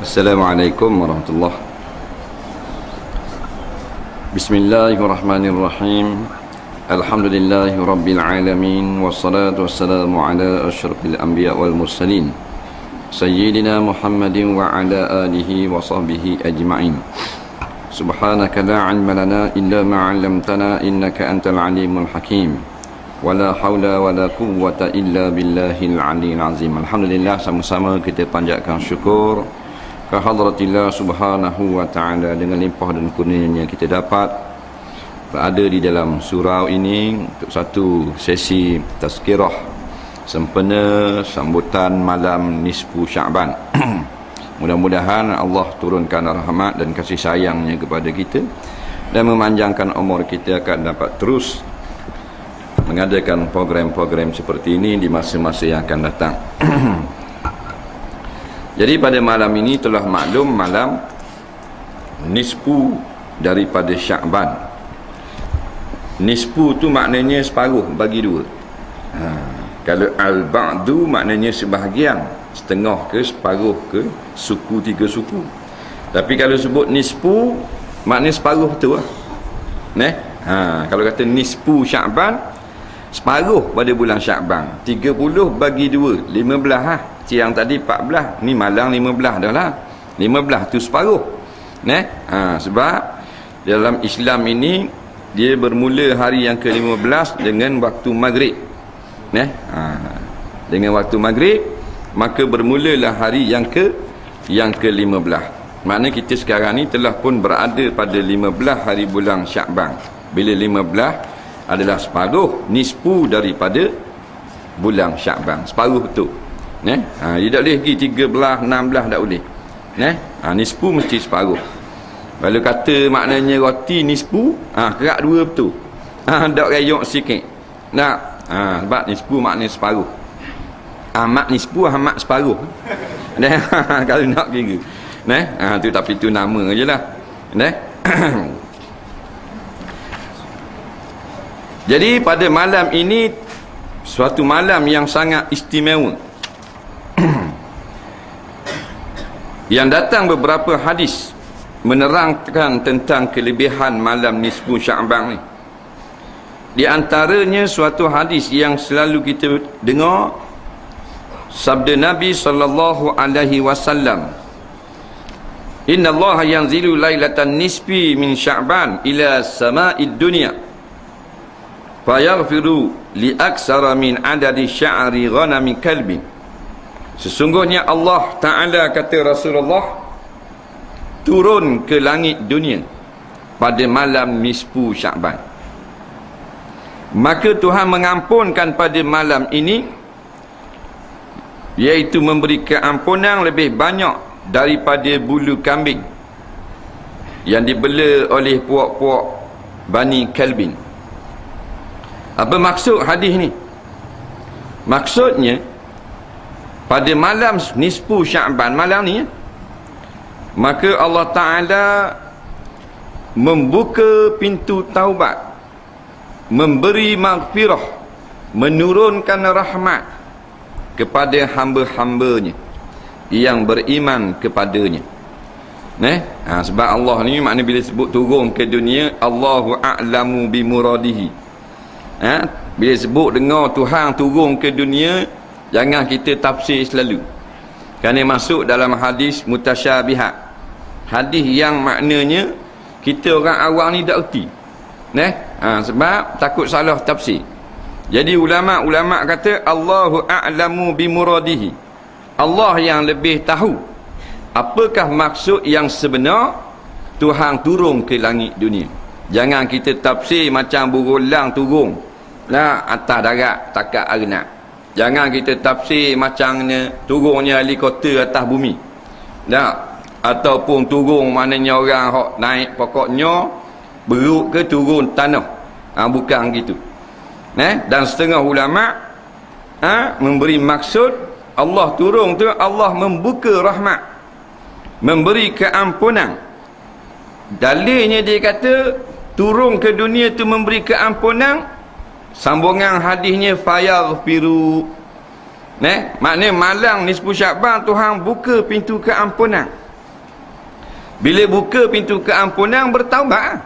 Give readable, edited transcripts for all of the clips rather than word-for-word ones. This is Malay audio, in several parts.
Assalamualaikum warahmatullahi. Bismillahirrahmanirrahim. Alhamdulillahi rabbil alamin, wassalatu wassalamu ala asyrafil anbiya wal mursalin sayyidina Muhammadin wa ala alihi wa sahbihi ajma'in. Subhanaka la ilma lana illa ma 'allamtana innaka antal alimul hakim. Wala haula wala quwwata illa billahil aliyyil azim. Alhamdulillah, sama-sama kita panjatkan syukur ke hadratillah subhanahu wa ta'ala dengan limpah dan kurnianya kita dapat berada di dalam surau ini untuk satu sesi tazkirah sempena sambutan malam nisfu Sya'ban. Mudah-mudahan Allah turunkan rahmat dan kasih sayangnya kepada kita dan memanjangkan umur kita akan dapat terus mengadakan program-program seperti ini di masa-masa yang akan datang. Jadi pada malam ini telah maklum malam nisfu daripada Sya'ban. Nisfu tu maknanya separuh bagi dua. Kalau al-ba'du maknanya sebahagian, setengah ke, separuh ke, suku, tiga suku. Tapi kalau sebut nisfu maknanya separuh tu lah. Kalau kata nisfu Sya'ban, separuh pada bulan Sya'ban. 30 bagi 2, 15 lah. Siang tadi 14, ni malang 15 dah lah. 15 tu separuh. Sebab dalam Islam ini dia bermula hari yang ke-15 dengan waktu maghrib. Dengan waktu maghrib maka bermulalah hari yang ke-15. Maknanya kita sekarang ni telah pun berada pada 15 hari bulan Sya'ban. Bila 15 adalah separuh nisfu daripada bulan Sya'ban, separuh betul. Dia tak boleh pergi 13, 16 tak boleh. Nisfu mesti separuh. Kalau kata maknanya roti nisfu, kerak dua betul. Tak rayok sikit. Sebab nisfu maknanya separuh. Amat nisfu, amat separuh. Kalau nak kira. Tu tapi tu nama je lah. Jadi pada malam ini suatu malam yang sangat istimewa. Yang datang beberapa hadis menerangkan tentang kelebihan malam nisfu Sya'ban ni. Di antaranya suatu hadis yang selalu kita dengar, sabda Nabi sallallahu alaihi wasallam, "Inna Allah yanzilu lailatan nisfi min Sya'ban ila sama'id dunya fayaghfiru li aksara min adadi sya'ri ghanami kalbin." Sesungguhnya Allah Ta'ala, kata Rasulullah, turun ke langit dunia pada malam nisfu Sya'ban. Maka Tuhan mengampunkan pada malam ini, iaitu memberi keampunan lebih banyak daripada bulu kambing yang dibela oleh puak-puak Bani Kalbin. Apa maksud hadis ni? Maksudnya pada malam nisfu Sya'ban, malam ni, maka Allah Ta'ala membuka pintu taubat, memberi maghfirah, menurunkan rahmat kepada hamba-hambanya yang beriman kepadanya. Sebab Allah ni makna bila sebut turun ke dunia, Allahu a'lamu bimuradihi. Bila sebut dengar Tuhan turun ke dunia, jangan kita tafsir selalu, kerana masuk dalam hadis mutasyabihat, hadis yang maknanya kita orang awam ni tak erti. Sebab takut salah tafsir. Jadi ulama' kata Allahu a'lamu bimuradihi, Allah yang lebih tahu apakah maksud yang sebenar Tuhan turun ke langit dunia. Jangan kita tafsir macam berulang turun atas darat takat arenat. Jangan kita tafsir macam turunnya helikopter atas bumi. Ataupun turun maknanya orang hok naik pokoknya beruk ke turun tanah. Bukan gitu. Dan setengah ulama memberi maksud Allah turun tu, Allah membuka rahmat, memberi keampunan. Dalilnya dia kata turun ke dunia tu memberi keampunan. Sambungan hadisnya fayaghfiru. Maknanya malam nisfu Sya'ban Tuhan buka pintu keampunan. Bila buka pintu keampunan, bertaubat.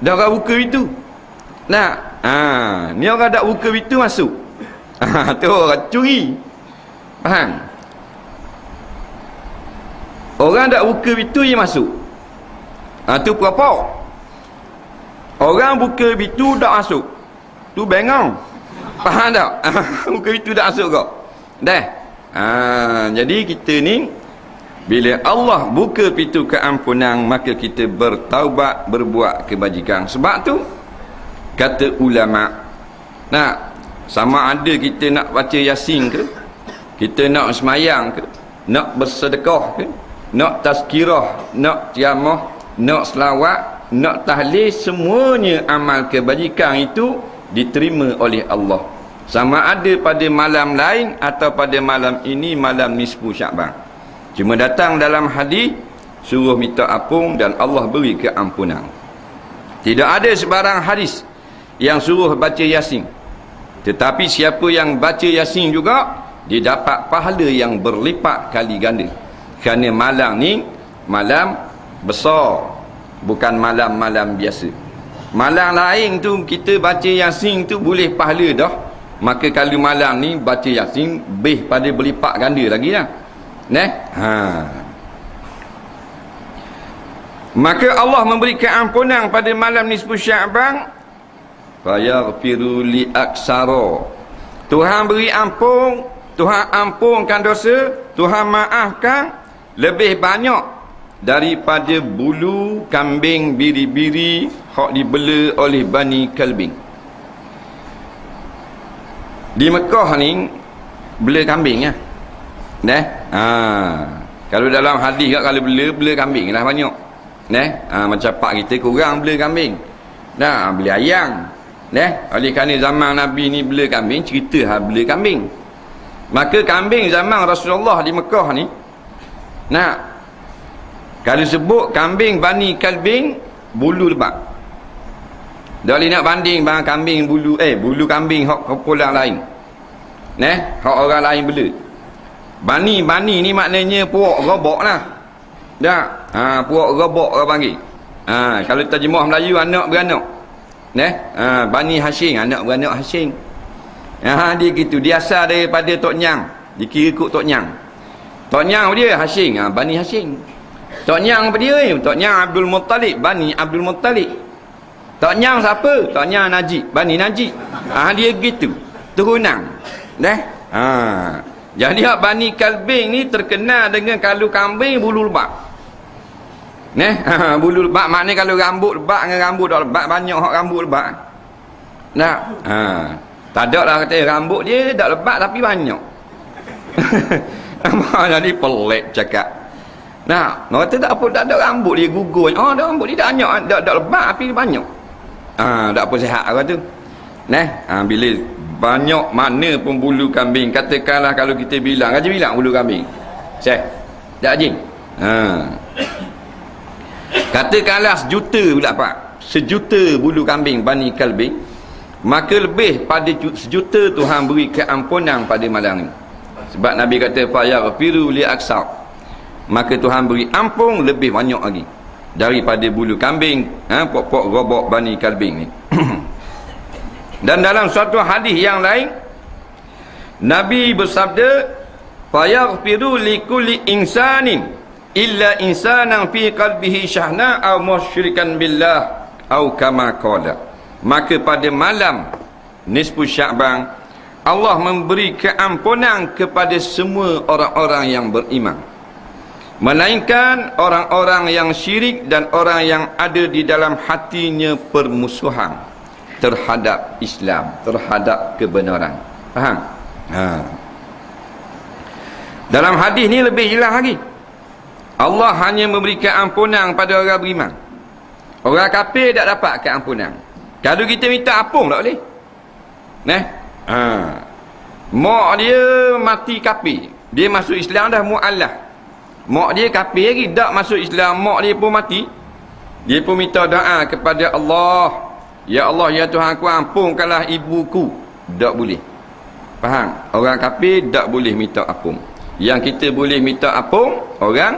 Dah orang buka pintu. Nah, ni orang tak buka pintu masuk. Tu orang curi. Faham? Orang tak buka pintu dia masuk. Tu perampok. Orang buka pintu tak masuk. Tu bengong. Faham tak? Buka pintu tak masuk kau. Dah. Jadi kita ni, bila Allah buka pintu keampunan, maka kita bertaubat, berbuat kebajikan. Sebab tu kata ulama, sama ada kita nak baca Yasin ke, kita nak semayang ke, nak bersedekah ke, nak tazkirah, nak tiamah, nak selawat, nak tahlil, semuanya amal kebajikan itu diterima oleh Allah. Sama ada pada malam lain atau pada malam ini, malam nisfu Sya'ban. Cuma datang dalam hadis suruh minta ampun dan Allah beri keampunan. Tidak ada sebarang hadis yang suruh baca Yasin. Tetapi siapa yang baca Yasin juga, dia dapat pahala yang berlipat kali ganda. Kerana malam ni malam besar, bukan malam-malam biasa. Malam lain tu kita baca Yasin tu boleh pahala dah. Maka kalau malam ni baca Yasin, lebih pada berlipat ganda lagi lah. Maka Allah memberi keampunan pada malam nisfu Sya'ban. Fayaghfiru li aksara. Tuhan beri ampun, Tuhan ampunkan dosa, Tuhan maafkan lebih banyak daripada bulu kambing biri-biri hak dibela oleh Bani Kalbin. Di Mekah ni bela kambing ya. Kalau dalam hadis kat, kalau bela kambing lah banyak. Macam pak kita kurang bela kambing. Beli ayam. Oleh kerana zaman Nabi ni bela kambing, cerita bela kambing. Maka kambing zaman Rasulullah di Mekah ni, kalau sebut kambing Bani Kalbin, bulu lebat. Dah nak banding bang kambing bulu kambing hak kumpulan lain. Hak orang lain bela. Bani ni maknanya puak robok lah. Puak robok orang panggil. Kalau terjemah Melayu, anak beranak. Bani Hashim, anak beranak Hashim. Dia gitu, dia asal daripada Tok Nyang, dikira ikut Tok Nyang. Tok Nyang dia Hashim, Bani Hashim. Tok Nyang apa dia? Tok Nyang Abdul Muttalib, Bani Abdul Muttalib. Tok Nyang siapa? Tok Nyang Najib, Bani Najib. Dia gitu, turunan. Jadi Bani Kalbin ni terkenal dengan kalau kambing bulu lebat. Bulu lebat maknanya kalau rambut lebat dengan rambut tak lebat, banyak hak rambut lebat. Tak ada lah kata rambut dia tak lebat tapi banyak. Jadi pelik cakap. Orang kata tak apa, tak ada rambut dia gugur. Ada rambut dia tak banyak, tak lebat tapi banyak. Tak apa sihat orang tu. Bila banyak mana pun bulu kambing, katakanlah kalau kita bilang, Haji bilang bulu kambing. Syekh, tak Haji? Katakanlah 1 juta pula Pak. 1 juta bulu kambing Bani Kalbin, maka lebih pada 1 juta Tuhan beri keampunan pada malam ni. Sebab Nabi kata fayaghfiru li aksar. Maka Tuhan beri ampun lebih banyak lagi daripada bulu kambing, pok-pok robok Bani Kalbin ni. Dan dalam suatu hadis yang lain, Nabi bersabda, fayaghfiru likulli insanin illa insanan fi qalbihi syahna aw musyrikan billah aw kama qala. Maka pada malam nisfu Sya'ban, Allah memberi keampunan kepada semua orang-orang yang beriman, melainkan orang-orang yang syirik dan orang yang ada di dalam hatinya permusuhan terhadap Islam, terhadap kebenaran. Faham? Dalam hadis ni lebih jelas lagi. Allah hanya memberi keampunan pada orang beriman. Orang kafir tak dapat keampunan. Kalau kita minta ampun tak boleh. Mak dia mati kafir, dia masuk Islam dah mu'allah. Mak dia kafir lagi, tak masuk Islam, mak dia pun mati, dia pun minta doa kepada Allah, ya Allah, ya Tuhan aku, ampunkanlah ibuku. Tak boleh. Faham? Orang kafir tak boleh minta ampun. Yang kita boleh minta ampun orang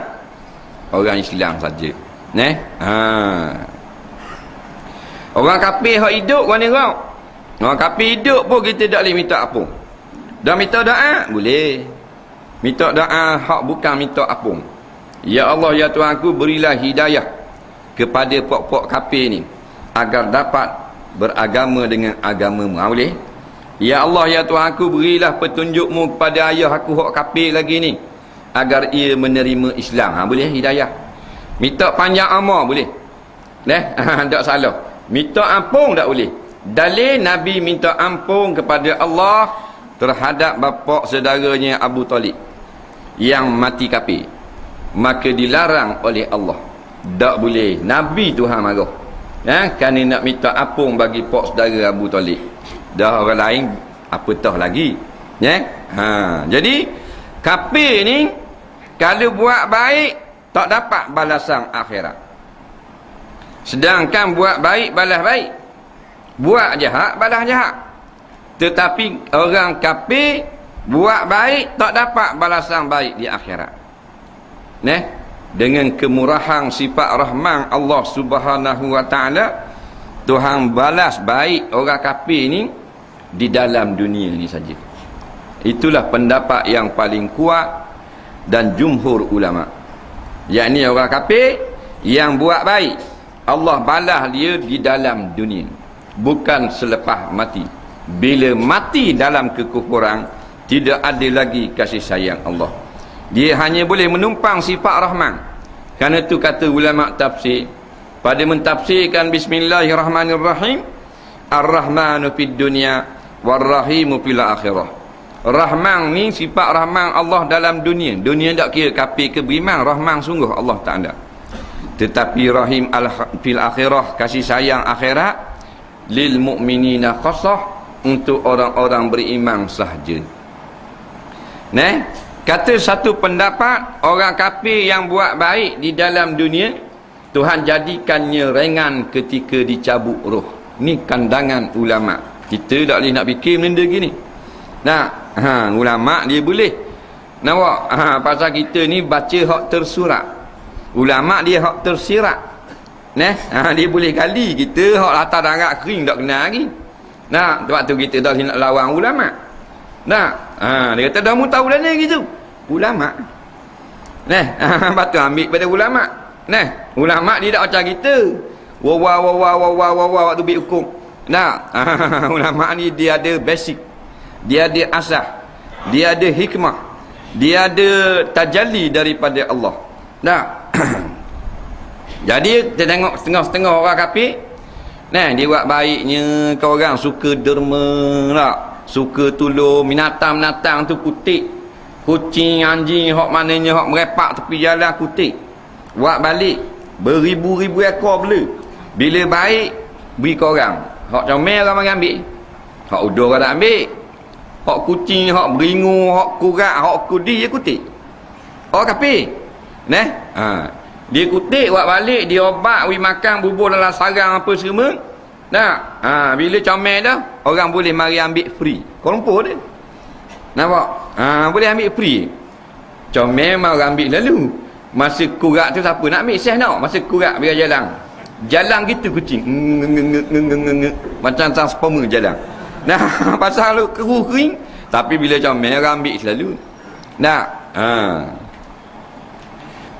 orang Islam saja. Orang kafir hak hidup mana kau? Orang kafir hidup pun kita tak boleh minta apa. Dah minta doa boleh. Minta doa hak bukan minta apa. Ya Allah ya Tuhan aku, berilah hidayah kepada pok-pok kafir ni agar dapat beragama dengan agamamu. Boleh? Ya Allah ya Tuhan aku, berilah petunjukmu kepada ayah aku hak kafir lagi ni agar ia menerima Islam. Boleh hidayah. Minta panjang umur boleh. Tak salah. Minta ampun tak boleh. Dalil Nabi minta ampun kepada Allah terhadap bapa saudaranya Abu Talib yang mati kafir, maka dilarang oleh Allah. Tak boleh. Nabi Tuhan marah. Kerana nak minta ampun bagi pak saudara Abu Talib. Dah orang lain apa tah lagi. Jadi kafir ni kalau buat baik tak dapat balasan akhirat. Sedangkan buat baik balas baik. Buat jahat balas jahat. Tetapi orang kafir buat baik tak dapat balasan baik di akhirat. Dengan kemurahan sifat rahman Allah Subhanahu wa taala, Tuhan balas baik orang kafir ni di dalam dunia ni saja. Itulah pendapat yang paling kuat dan jumhur ulama. Yakni orang kafir yang buat baik, Allah balas dia di dalam dunia, bukan selepas mati. Bila mati dalam kekufuran, tidak ada lagi kasih sayang Allah. Dia hanya boleh menumpang sifat rahman. Karena itu kata ulama tafsir, pada mentafsirkan Bismillahirrahmanirrahim, Ar-Rahmanu fid dunya War-Rahimu fil akhirah. Rahman ni sifat rahman Allah dalam dunia. Dunia tak kira kafir ke beriman, rahman sungguh Allah Ta'ala. Tetapi rahim fil akhirah, kasih sayang akhirat, lil mu'minina khassah, untuk orang-orang beriman sahaja. Kata satu pendapat, orang kafir yang buat baik di dalam dunia, Tuhan jadikannya ringan ketika dicabut roh. Ni kandangan ulama. Kita tak boleh nak fikir benda gini. Ulama dia boleh. Nampak? Pasal kita ni baca hak tersurat. Ulama dia hak tersirat. Dia boleh gali. Kita hak latar darat kering tak kenal lagi. Sebab tu kita tak boleh nak lawan ulama. Dia kata dah mu tahu dah ni gitu. Ulama. Patut ambil pada ulama. Ulama dia tak macam kita. Waktu ambil hukum. Ulama ni dia ada basic, dia ada asas, dia ada hikmah, dia ada tajalli daripada Allah. Jadi kita tengok setengah-setengah orang kafir, dia buat baiknya ke orang, suka derma tak, suka tolong binatang-binatang tu kutik, kucing, anjing, hak mananya hak merepak tepi jalan kutik, buat balik beribu-ribu ekor bela. Bila baik beri ke orang. Hak comel orang bagi ambil. Hak udur orang tak ambil. Hak kucing, hak beringu, hak kurat, hak kudi dia kutik. Orang kafir. Dia kutik buat balik, dia obat, we makan, bubur dalam sarang apa semua. Bila comel dah, orang boleh mari ambil free. Kuala dia. Nampak? Boleh ambil free. Comel mau orang ambil lalu. Masa kurat tu siapa nak ambil? Saya nak. Masa kurat biar jalan. Jalan gitu kucing. Macam transformer jalan. Pasal lu kering. Tapi bila comel orang ambil selalu.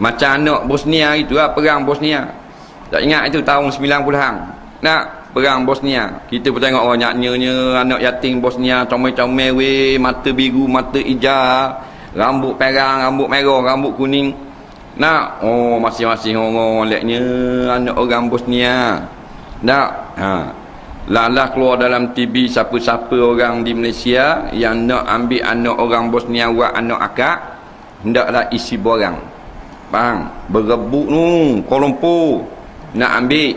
Macam anak Bosnia itu lah, perang Bosnia. Tak ingat itu tahun 90-an. Perang Bosnia. Kita pun tengok banyaknya anak yatim Bosnia, comel-comel weh, mata biru, mata hijau, rambut perang, rambut merah, rambut kuning. Masing-masing orang leknya anak orang Bosnia. Lalah keluar dalam TV siapa-siapa orang di Malaysia yang nak ambil anak orang Bosnia buat anak akak, hendaklah isi borang. Faham? Berebut tu Kuala Lumpur nak ambil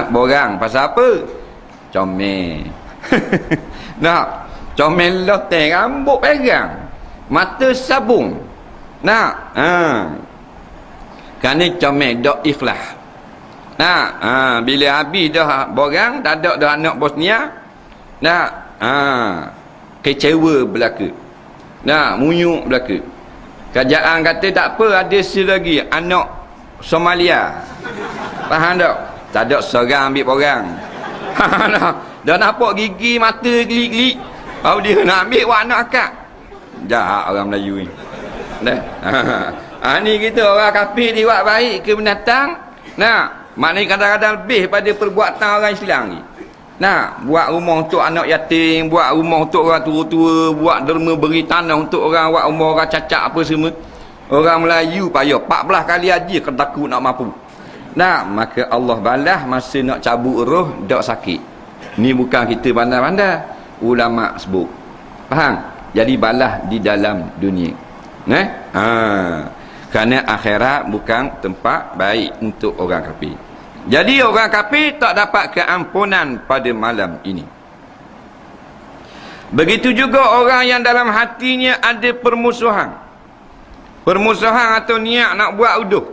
borang. Pasal apa? Comel. Comel loteng, rambut perang, mata sabung. Kerana comel dok ikhlas. Bila habis dah borang, tak ada dah anak Bosnia. Kecewa belaka. Munyuk belaka. Kerajaan kata tak apa, ada lagi anak Somalia. Faham tak? Tak ada seorang ambil orang. Dah nampak gigi mata gelik-gelik. Kalau dia nak ambil wak anak akak. Jahat orang Melayu ni. Dah. Ni kita orang kafir dia buat baik ke binatang. Nah, maknanya kadang-kadang lebih pada perbuatan orang Islam ni. Nah, buat rumah untuk anak yatim, buat rumah untuk orang tua-tua, buat derma beri tanah untuk orang buat umur orang cacat apa semua. Orang Melayu payah 14 kali haji ketakut nak mampu. Nah, maka Allah balas masa nak cabut roh dak sakit. Ni bukan kita pandai-pandai, ulama sebut. Faham? Jadi balas di dalam dunia. Kerana akhirat bukan tempat baik untuk orang kafir. Jadi orang kafir tak dapat keampunan pada malam ini. Begitu juga orang yang dalam hatinya ada permusuhan. Permusuhan atau niat nak buat uduh,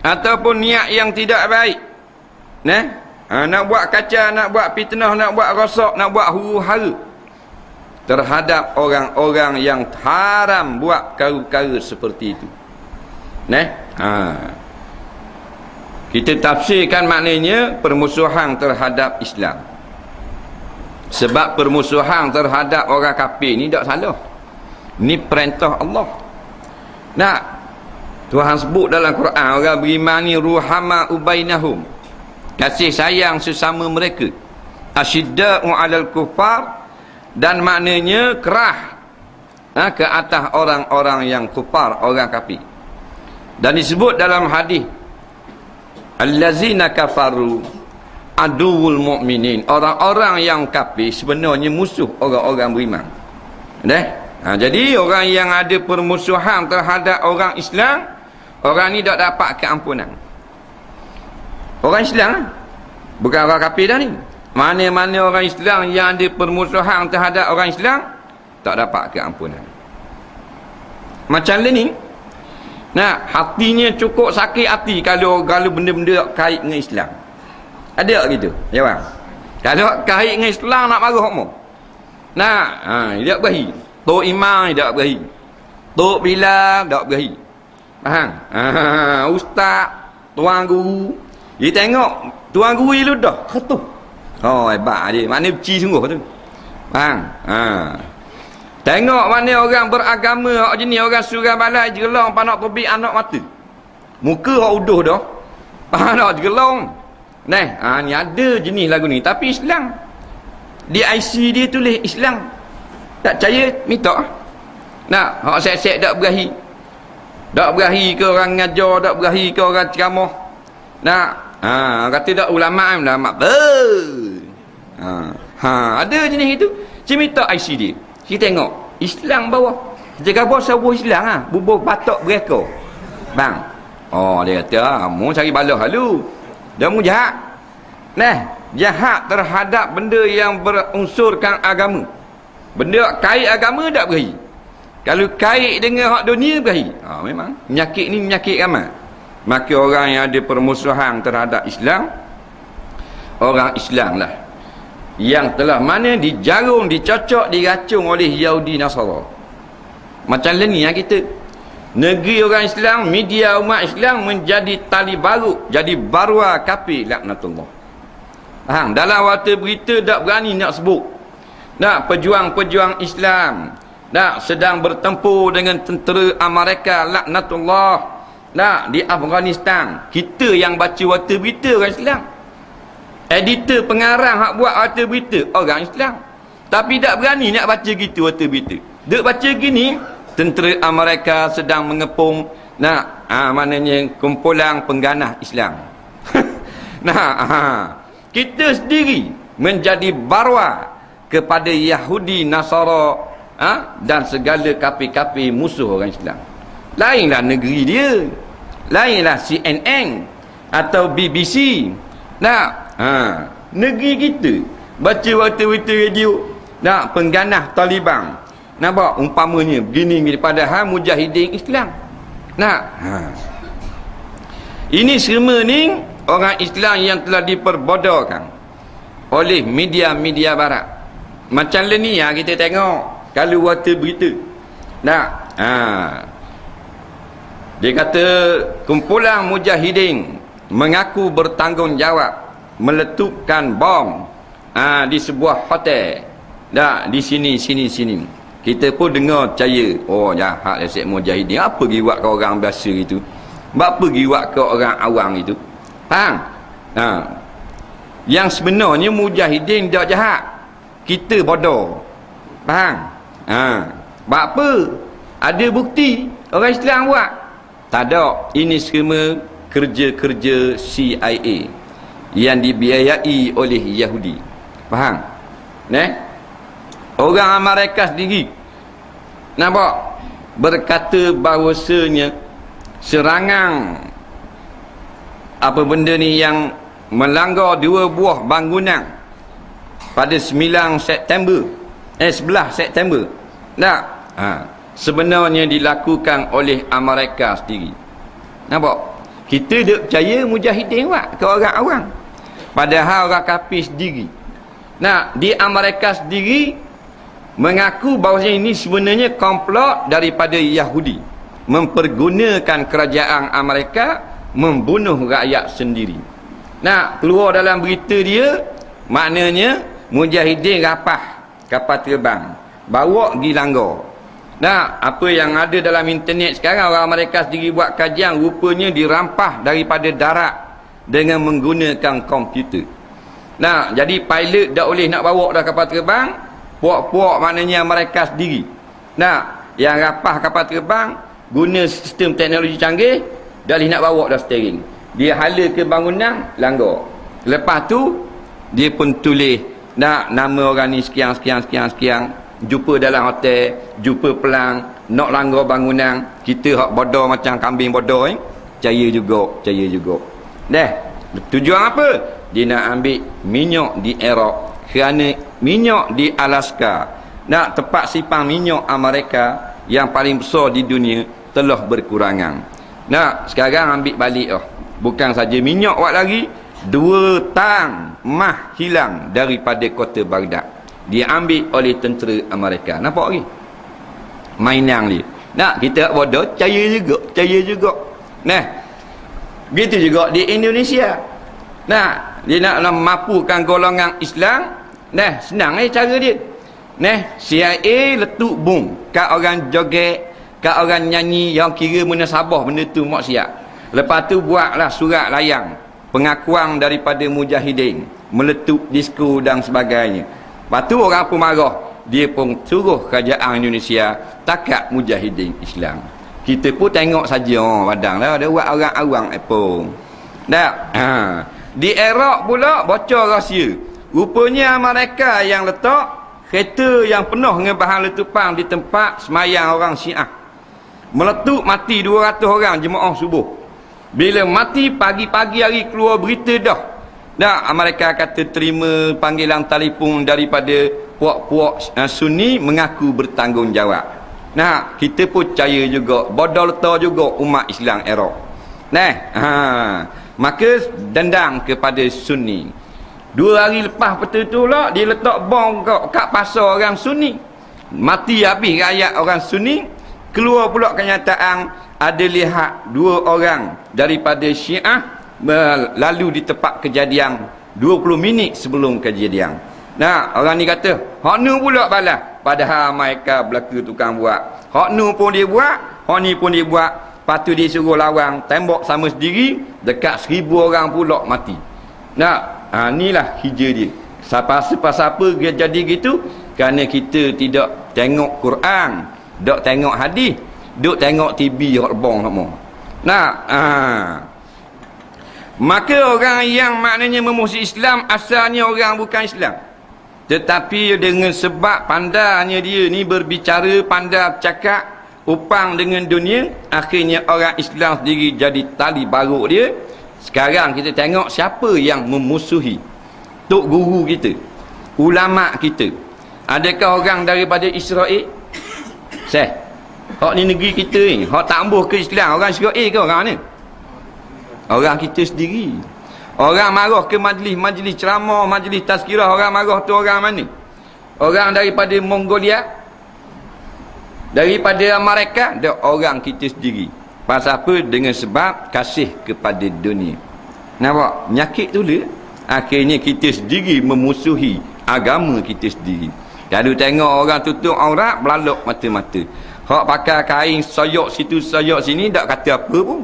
ataupun niat yang tidak baik. Nak buat kacau, nak buat fitnah, nak buat rosak, nak buat huru-hara terhadap orang-orang yang haram buat perkara-perkara seperti itu. Kita tafsirkan maknanya permusuhan terhadap Islam. Sebab permusuhan terhadap orang kafir ni tak salah. Ni perintah Allah. Nah, Tuhan sebut dalam Quran, orang beriman ni ruhama ubainahum, kasih sayang sesama mereka. Asyidda'u 'alal kufar, dan maknanya kerah ke atas orang-orang yang kufar, orang kafir. Dan disebut dalam hadis, allazina kafaru aduwul mu'minin, orang-orang yang kafir sebenarnya musuh orang-orang beriman. Jadi orang yang ada permusuhan terhadap orang Islam, orang ni tak dapat keampunan. Orang Islam, bukan orang kafir dah ni. Mana-mana orang Islam yang ada permusuhan terhadap orang Islam, tak dapat keampunan. Macam ni, hatinya cukup sakit hati kalau benda-benda kait dengan Islam. Ada gitu, jawab. Kalau kait dengan Islam nak marah hokmo. Dia berahi. Tok Imam tak berahi. Tok Bilal tak berahi. Faham? Ustaz, tuan guru, dia tengok tuan guru dia ludah, ketuh. Hebat dia. Mana beci sungguh tu. Faham? Tengok mana orang beragama hak jenis orang surah balai jegelang panak tobik anak mata. Muka hak uduh dah. Faham tak jegelang? Ni ada jenis lagu ni, tapi Islam. Di IC dia tulis Islam. Tak percaya, minta. Hak set-set tak berahi. Tak berahi ke orang ngajar, tak berahi ke orang ceramah. Kata tak ulama'. Ada jenis itu. Cik minta IC dia. Kita tengok Islam bawah. Kita kata sabuh Islam bubuh patok mereka. Bang. Dia kata, mu cari balah halu. Dia mu jahat. Jahat terhadap benda yang berunsurkan agama. Benda kait agama tak berahi. Kalau kait dengan hak dunia berahi. Memang penyakit ni penyakit ramai. Maka orang yang ada permusuhan terhadap Islam, orang Islam lah yang telah mana dijarung, dicocok, diracung oleh Yahudi Nasara. Macam ni kita. Negeri orang Islam, media umat Islam menjadi tali baru, jadi barua kafir laknatullah. Dalam waktu berita tak berani nak sebut. Pejuang-pejuang Islam sedang bertempur dengan tentera Amerika laknatullah di Afghanistan. Kita yang baca waktu berita orang Islam. Editor pengarang hak buat waktu berita orang Islam. Tapi tak berani nak baca gitu waktu berita. Duk baca gini, tentera Amerika sedang mengepung maknanya kumpulan pengganah Islam. Kita sendiri menjadi barwa kepada Yahudi Nasara dan segala kafir-kafir musuh orang Islam. Lainlah negeri dia, lainlah CNN atau BBC. Negeri kita baca waktu-waktu radio pengganah Taliban. Nampak umpamanya begini padahal mujahidin Islam. Ini semua ni orang Islam yang telah diperbodohkan oleh media-media barat. Macam ni kita tengok kalau waktu berita. Dia kata kumpulan mujahidin mengaku bertanggungjawab meletupkan bom di sebuah hotel. Di sini. Kita pun dengar percaya, oh jahat lesek mujahidin. Apa pergi buat ke orang biasa itu? Apa pergi buat ke orang awam itu? Faham? Yang sebenarnya mujahidin tak jahat. Kita bodoh. Faham? Sebab apa? Ada bukti orang Islam buat. Tak ada. Ini semua kerja-kerja CIA yang dibiayai oleh Yahudi. Faham? Orang Amerika sendiri nampak berkata bahawasanya serangan apa benda ni yang melanggar 2 buah bangunan pada 11 September. Tak? Sebenarnya dilakukan oleh Amerika sendiri. Nampak? Kita tak percaya mujahidin buat ke orang awam. Padahal orang kafir sendiri. Di Amerika sendiri mengaku bahawa ini sebenarnya komplot daripada Yahudi. Mempergunakan kerajaan Amerika membunuh rakyat sendiri. Keluar dalam berita dia, maknanya mujahidin rapah kapal terbang, bawa pergi langgar. Apa yang ada dalam internet sekarang, orang Amerika sendiri buat kajian, rupanya dirampah daripada darat dengan menggunakan komputer. Jadi pilot tak boleh nak bawa dah kapal terbang, puak-puak maknanya Amerika sendiri. Yang rapah kapal terbang guna sistem teknologi canggih, dah boleh nak bawa dah steering. Dia hala ke bangunan, langgar. Lepas tu dia pun tulis nama orang ni sekian. Jumpa dalam hotel, jumpa pelang, nak langgar bangunan. Kita hak bodoh macam kambing bodoh percaya juga. Tujuan apa? Dia nak ambil minyak di Iraq, kerana minyak di Alaska, tempat simpan minyak Amerika yang paling besar di dunia telah berkurangan. Sekarang ambil balik bukan saja minyak buat lagi, 2 tang mah hilang daripada kota Baghdad, diambil oleh tentera Amerika. Nampak lagi mainan dia. Kita bodoh percaya juga. Begitu juga di Indonesia. Dia nak mapukan golongan Islam. Senang cara dia. CIA letup bom kat orang joget, kat orang nyanyi yang kira munasabah benda tu maksiat. Lepas tu buatlah surat layang pengakuan daripada mujahidin, meletup disko dan sebagainya. Lepas tu orang pun marah, dia pun suruh kerajaan Indonesia takat mujahidin Islam. Kita pun tengok saja, padang lah ada buat orang awam pun. Di Iraq pula bocor rahsia. Rupanya mereka yang letak kereta yang penuh dengan bahan letupan di tempat semayang orang Syiah. Meletup, mati 200 orang jemaah subuh. Bila mati pagi-pagi hari keluar berita dah. Mereka kata terima panggilan telefon daripada puak-puak Sunni mengaku bertanggungjawab. Kita pun percaya juga, bodoh letak juga umat Islam Iraq. Maka dendam kepada Sunni. 2 hari lepas betul tu lah dia letak bom kat pasar orang Sunni. Mati habis rakyat orang Sunni. Keluar pula kenyataan ada lihat 2 orang daripada Syiah lalu di tempat kejadian 20 minit sebelum kejadian. Orang ni kata hak nu pula balas, padahal mereka belaka tukang buat. Hak nu pun dia buat, hak ni pun dia buat. Lepas tu dia suruh lawang tembok sama sendiri, dekat 1000 orang pula mati. Inilah hijau dia. Siapa-siapa dia jadi gitu, kerana kita tidak tengok Quran, tak tengok hadis, duk tengok TV hot bong semua. Maka orang yang maknanya memusuhi Islam asalnya orang bukan Islam, tetapi dengan sebab pandainya dia ni berbicara, pandai cakap, upang dengan dunia, akhirnya orang Islam sendiri jadi tali baruk dia. Sekarang kita tengok siapa yang memusuhi tok guru kita, ulama kita. Adakah orang daripada Israel? Hak ni negeri kita ni, hak tak ambuh ke Islam, orang Israel ke orang ni? Orang kita sendiri. Orang marah ke majlis ceramah, majlis tazkirah, orang marah tu orang mana? Orang daripada Mongolia, daripada Amerika, orang kita sendiri. Pasal apa? Dengan sebab kasih kepada dunia. Nampak? Nyakit tu dia. Akhirnya kita sendiri memusuhi agama kita sendiri. Kalau tengok orang tutup aurat, belalok mata-mata. Hak pakai kain soyok situ soyok sini, tak kata apa pun.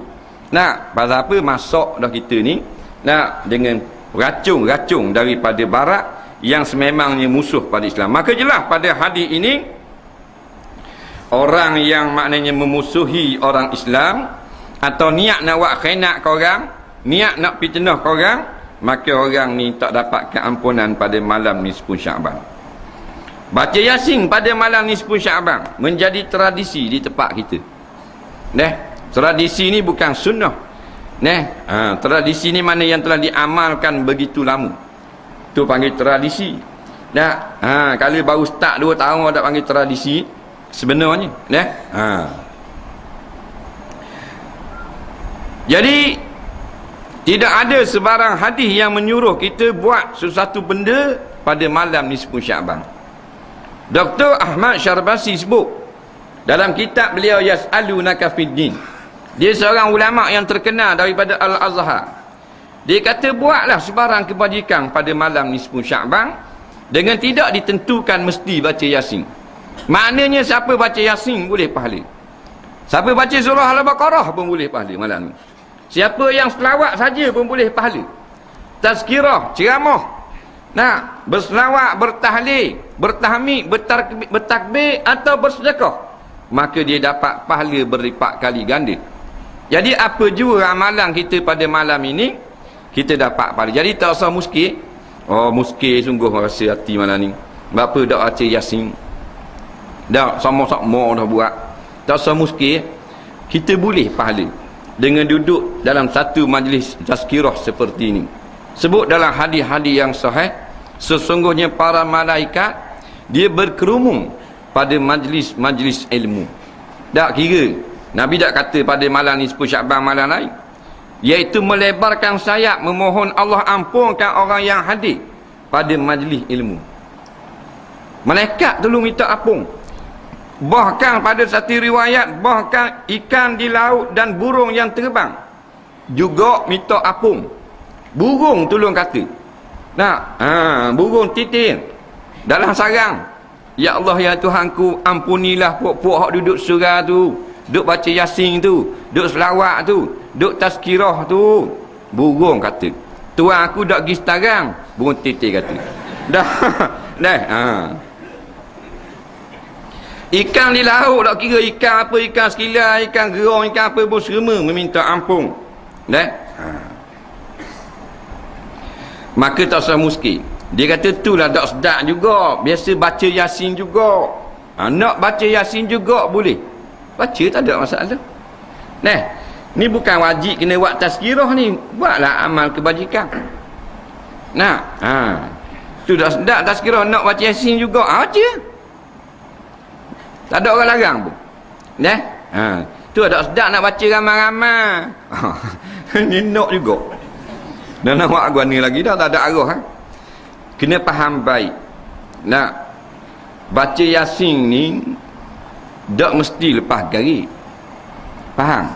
Nak, pasal apa? Masak dah kita ni. Nak, dengan racun-racun daripada barat yang sememangnya musuh pada Islam. Maka jelas pada hadis ini, orang yang maknanya memusuhi orang Islam, atau niat nak buat khianat ke orang, niat nak fitnah ke orang, maka orang ni tak dapat keampunan pada malam nisfu Syaban. Baca Yasin pada malam nisfu Syaban menjadi tradisi di tempat kita. Tradisi ni bukan sunnah. Tradisi ni mana yang telah diamalkan begitu lama. Tu panggil tradisi. Kalau baru start 2 tahun tak panggil tradisi sebenarnya. Jadi tidak ada sebarang hadis yang menyuruh kita buat sesuatu benda pada malam nisfu Syaban. Dr. Ahmad Syarbasi sebut dalam kitab beliau Yas'alunaka Fiddin. Dia seorang ulama yang terkenal daripada Al-Azhar. Dia kata buatlah sebarang kebajikan pada malam nisfu Syaban dengan tidak ditentukan mesti baca Yasin. Maknanya siapa baca Yasin boleh pahala. Siapa baca surah Al-Baqarah pun boleh pahala malam ni. Siapa yang selawat saja pun boleh pahala. Tazkirah, ceramah, berselawat, bertahlil, bertahmid, bertakbir atau bersedekah, maka dia dapat pahala berlipat kali ganda. Jadi apa jua amalan kita pada malam ini, kita dapat pahala. Jadi tak usah muskil. Oh, muskil sungguh rasa hati malam ni. Bapa dak baca Yasin. Dak sama-sama dah buat. Tak usah muskil. Kita boleh pahala dengan duduk dalam satu majlis tazkirah seperti ini. Sebut dalam hadis-hadis yang sahih, sesungguhnya para malaikat dia berkerumun pada majlis-majlis ilmu. Tak kira Nabi tak kata pada malam nisfu Syaban malam lain, iaitu melebarkan sayap memohon Allah ampunkan orang yang hadir pada majlis ilmu. Malaikat dulu minta ampun. Bahkan pada satu riwayat, bahkan ikan di laut dan burung yang terbang juga minta ampun. Burung tolong kata, burung titir dalam sarang, ya Allah ya Tuhanku, ampunilah puak-puak hak duduk surau tu, duduk baca Yasin tu, duduk selawat tu, duduk tazkirah tu. Burung kata, Tuhan aku dak pergi setarang. Burung titir kata, dah. Ikan di laut tak kira ikan apa, ikan sekilai, ikan gerong, ikan apa pun semua meminta ampun. Maka tak usah muskil. Dia kata itulah tak sedap juga, biasa baca Yasin juga. Nak baca Yasin juga boleh. Baca tak ada masalah. Ni bukan wajib kena buat tazkirah ni. Buatlah amal kebajikan. Tu dah sedap tazkirah, nak baca Yasin juga. Baca. Tak ada orang larang pun. Tu ada sedap nak baca ramai-ramai. Ni nak juga. Dan nak buat guna lagi dah tak ada arah. Kena faham baik. Baca Yasin ni tak mesti lepas garik. Faham?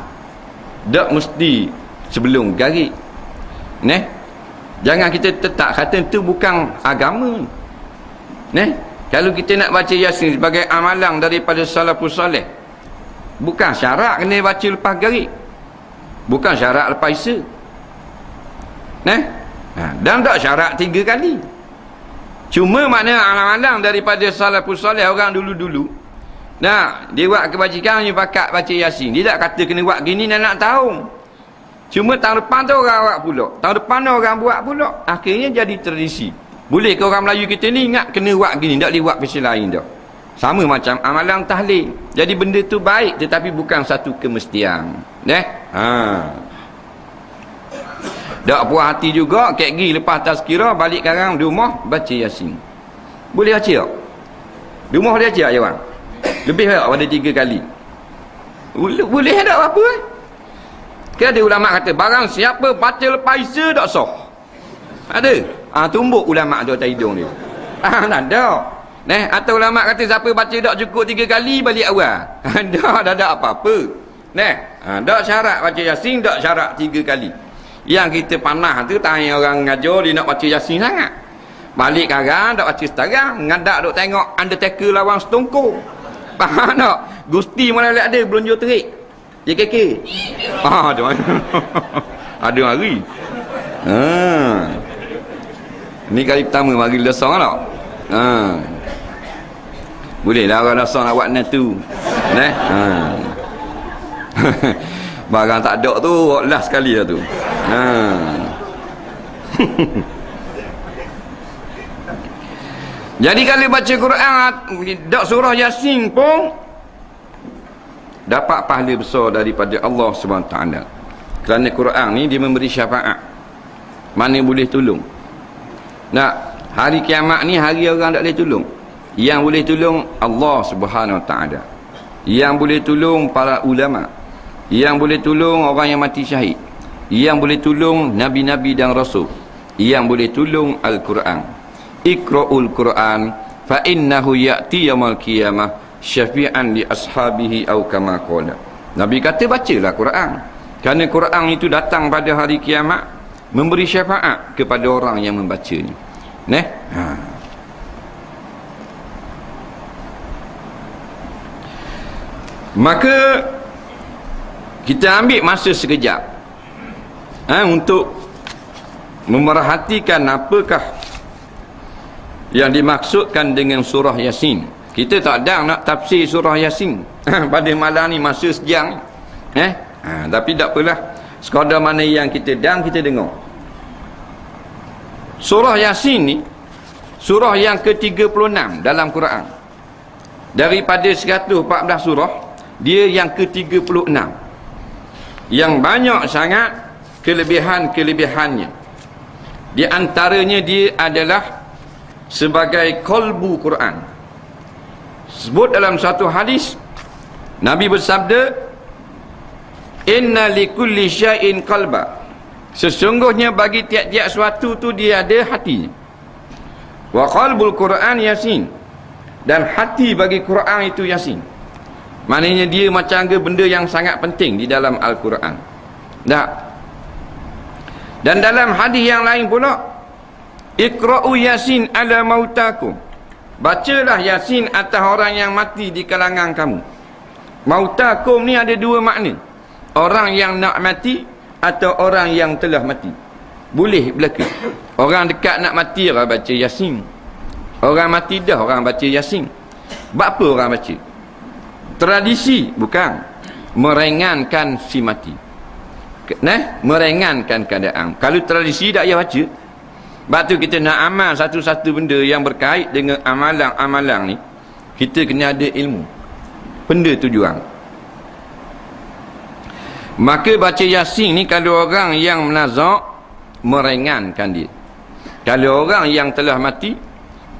Tak mesti sebelum garik. Jangan kita tetap kata itu bukan agama. Kalau kita nak baca Yasin sebagai amalan daripada salafus salih, bukan syarat kena baca lepas garik, bukan syarat lepas Isya, dan tak syarat 3 kali. Cuma makna amalan daripada salafus salih orang dulu-dulu, dia buat kebajikan hanya pakat baca Yasin. Dia tak kata kena buat gini nak tahu. Cuma tahun depan tu orang buat pula, tahun depan tu orang buat pula. Akhirnya jadi tradisi. Boleh ke orang Melayu kita ni ingat kena buat gini, tak boleh buat versi lain dah. Sama macam amalan tahlil. Jadi benda tu baik tetapi bukan satu kemestian. Tak puas hati juga, kek gi lepas tazkirah balik karang di rumah baca Yasin. Boleh baca tak? Di rumah boleh baca tak je bang? Lebih tak pada 3 kali? Boleh tak apa? Kan ada ulama kata barang siapa baca lepas Isya tak sah. Ada? Tumbuk ulama tu atas hidung dia. Tak ada. Atau ulama kata siapa baca tak cukup 3 kali balik awal. Tak ada apa-apa. Tak syarat baca Yasin, tak syarat 3 kali. Yang kita panah tu tanya orang ngajar dia nak baca Yasin sangat. Balik karang tak baca setarang, ngadak duk tengok Undertaker lawan Stone Cold. Faham tak? Gusti mana boleh ada belunjuk terik. JKK. Tu mana? Ada hari. Ni kali pertama mari lesong tak? Boleh lah orang lesong nak buat tu. Barang tak ada tu last sekali lah tu. Jadi kalau baca Quran dak surah Yasin pun dapat pahala besar daripada Allah SWT. Kerana Quran ni dia memberi syafaat. Mana boleh tolong. Nak hari kiamat ni hari orang tak boleh tolong. Yang boleh tolong Allah SWT. Yang boleh tolong para ulama. Yang boleh tolong orang yang mati syahid. Yang boleh tolong nabi-nabi dan rasul. Yang boleh tolong Al-Quran. Iqra'ul Quran fa innahu ya'ti yaumil qiyamah syafi'an li ashabihi aw kama qala. Nabi kata bacalah Quran. Kerana Quran itu datang pada hari kiamat memberi syafaat kepada orang yang membacanya. Maka kita ambil masa sekejap untuk memerhatikan apakah yang dimaksudkan dengan surah Yasin. Kita tak ada nak tafsir surah Yasin pada malam ni masa sejam. Tapi tak apalah, sekadar mana yang kita kita dengar. Surah Yasin ni surah yang ke-36 dalam Quran. Daripada 114 surah, dia yang ke-36. Yang banyak sangat kelebihan-kelebihannya. Di antaranya dia adalah sebagai qalbu Quran. Sebut dalam satu hadis Nabi bersabda, inna likulli syai'in qalba. Sesungguhnya bagi tiap-tiap sesuatu tu dia ada hatinya. Wa qalbul Quran Yasin. Dan hati bagi Quran itu Yasin. Maknanya dia macam ke benda yang sangat penting di dalam Al-Quran. Dan dalam hadis yang lain pula, Iqra'u Yasin ala mautakum. Bacalah Yasin atas orang yang mati di kalangan kamu. Mautakum ni ada 2 makna. Orang yang nak mati atau orang yang telah mati. Boleh belaka. Orang dekat nak mati orang baca Yasin. Orang mati dah orang baca Yasin. Buat apa orang baca? Tradisi bukan. Meringankan si mati. Meringankan keadaan. Kalau tradisi tak payah baca. Sebab tu kita nak amal satu-satu benda yang berkait dengan amalan-amalan ni, kita kena ada ilmu. Benda tujuan. Maka baca Yasin ni kalau orang yang menazak, meringankan dia. Kalau orang yang telah mati,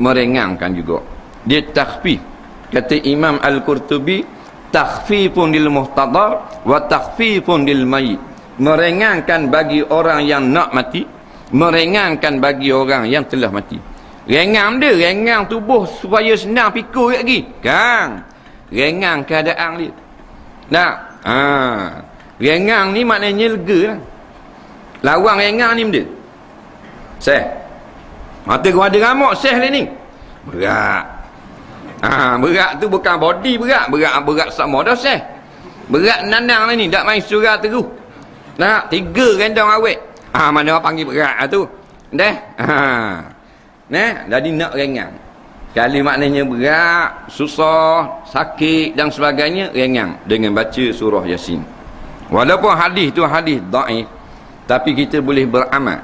meringankan juga. Dia takhfif. Kata Imam Al-Qurtubi, takhfifun lil muhtadar wa takhfifun lil mayyit. Meringankan bagi orang yang nak mati, meringankan bagi orang yang telah mati. Rengang dia, rengang tubuh supaya senang pikul lagi. Kan? Rengang keadaan dia. Rengang ni maknanya lega lah. Lawang rengang ni benda. Seh. Mata kau ada ramuk seh ni. Berat. Berat tu bukan body berat. Berat sama dah seh. Berat nandang ni. Tak main surah teruh. 3 rendang awet. Mana orang panggil berat tu. Jadi nak rengang. Kali maknanya berat, susah, sakit dan sebagainya, rengang dengan baca surah Yasin. Walaupun hadis tu hadis dhaif, tapi kita boleh beramal.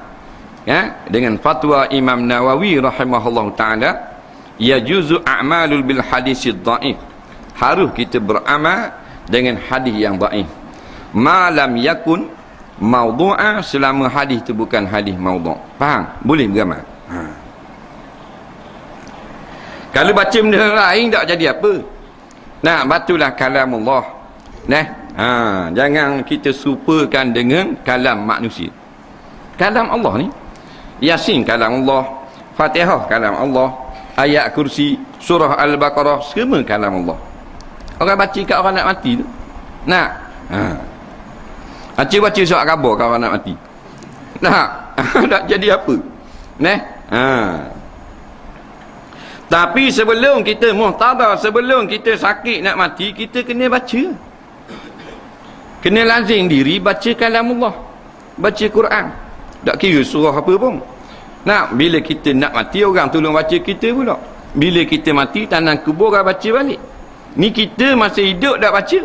Dengan fatwa Imam Nawawi rahimahullah taala, yajuzu a'malul bil hadis dhaif. Harus kita beramal dengan hadis yang dhaif. Ma lam yakun maudhu'a, selama hadis tu bukan hadis maudhu'. Faham? Boleh beramal. Kalau baca benda lain tak jadi apa. Batulah kalamullah. Jangan kita serupakan dengan kalam manusia. Kalam Allah ni, Yasin kalam Allah, Fatihah kalam Allah, ayat kursi, surah Al-Baqarah, semua kalam Allah. Orang baca kat orang nak mati tu. Acik baca surat khabar kalau nak mati. Tak jadi apa. Tapi sebelum kita muhtadar, sebelum kita sakit nak mati, kita kena baca. Kena lazim diri baca kalamullah, baca Quran. Tak kira surah apa pun. Bila kita nak mati, orang tolong baca kita pula. Bila kita mati, tanah kubur orang baca balik. Ni kita masih hidup tak baca.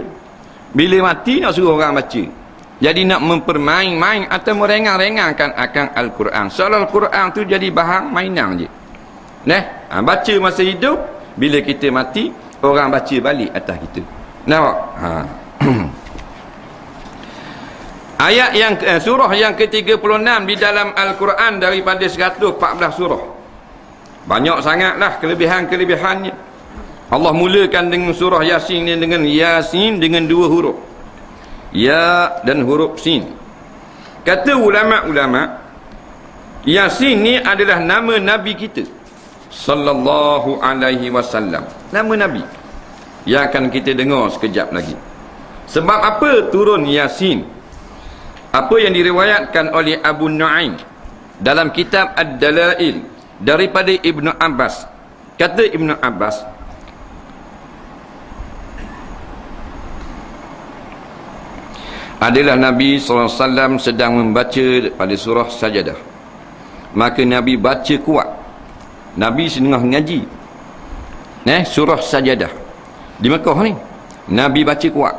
Bila mati nak suruh orang baca. Jadi nak mempermain-main atau merengang-rengangkan akan Al-Quran. Soal Al-Quran tu jadi bahan mainan je. Baca masa hidup, bila kita mati, orang baca balik atas kita. Nampak? Ayat yang surah yang ke-36 di dalam Al-Quran daripada 114 surah. Banyak sangatlah kelebihan-kelebihannya. Allah mulakan dengan surah Yasin ni dengan Yasin dengan 2 huruf. Ya dan huruf Sin. Kata ulama-ulama, Yasin ni adalah nama Nabi kita sallallahu alaihi wasallam. Nama Nabi yang akan kita dengar sekejap lagi. Sebab apa turun Yasin? Apa yang diriwayatkan oleh Abu Nu'aim dalam kitab Ad-Dalail daripada Ibnu Abbas. Kata Ibnu Abbas, adalah Nabi SAW sedang membaca pada surah Sajadah. Maka Nabi baca kuat. Nabi sedang mengaji surah Sajadah di Mekah ni. Nabi baca kuat.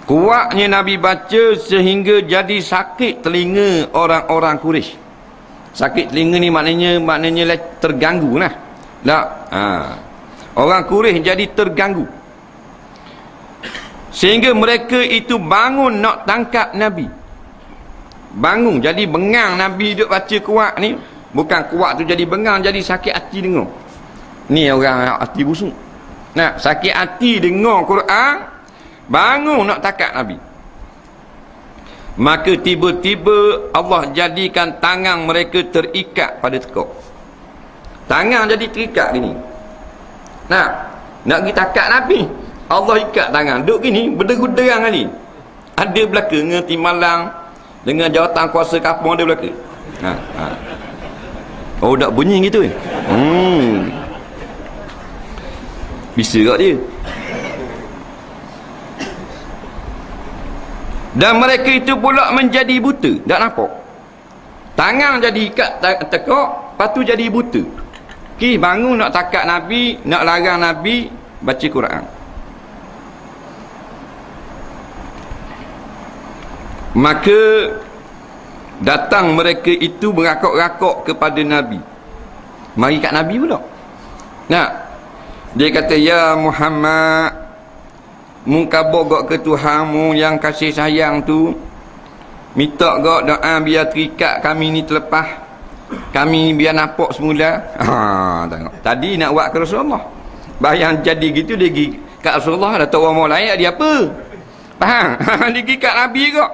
Kuatnya Nabi baca sehingga jadi sakit telinga orang-orang Quraisy. Sakit telinga ni maknanya terganggu lah. Orang Quraisy jadi terganggu. Sehingga mereka itu bangun nak tangkap Nabi. Bangun jadi bengang. Nabi duduk baca kuat ni. Bukan kuat tu jadi bengang, jadi sakit hati dengar. Ni orang hati busuk. Sakit hati dengar Quran. Bangun nak tangkap Nabi. Maka tiba-tiba Allah jadikan tangan mereka terikat pada tekuk. Tangan jadi terikat gini. Nak pergi tangkap Nabi, Allah ikat tangan. Duduk gini, berderang kali. Ada belaka dengan Timbalang, dengan jawatan kuasa kapung ada belaka. Oh, tak bunyi gitu. Bisa kat dia. Dan mereka itu pula menjadi buta. Tak nampak. Tangan jadi ikat tekuk, lepas tu jadi buta. Bangun nak tangkap Nabi, nak larang Nabi baca Quran. Maka datang mereka itu berakok-rakok kepada Nabi. Mari kat Nabi pula. Dia kata, ya Muhammad, mu kabur gak ke Tuhanmu yang kasih sayang tu, minta gak doa biar terikat kami ni terlepas, kami biar nampak semula. Tengok tadi nak buat ke Rasulullah, bayang jadi gitu dia pergi kat Rasulullah, dah tahu orang lain dia apa, faham? Dia pergi kat Nabi kok.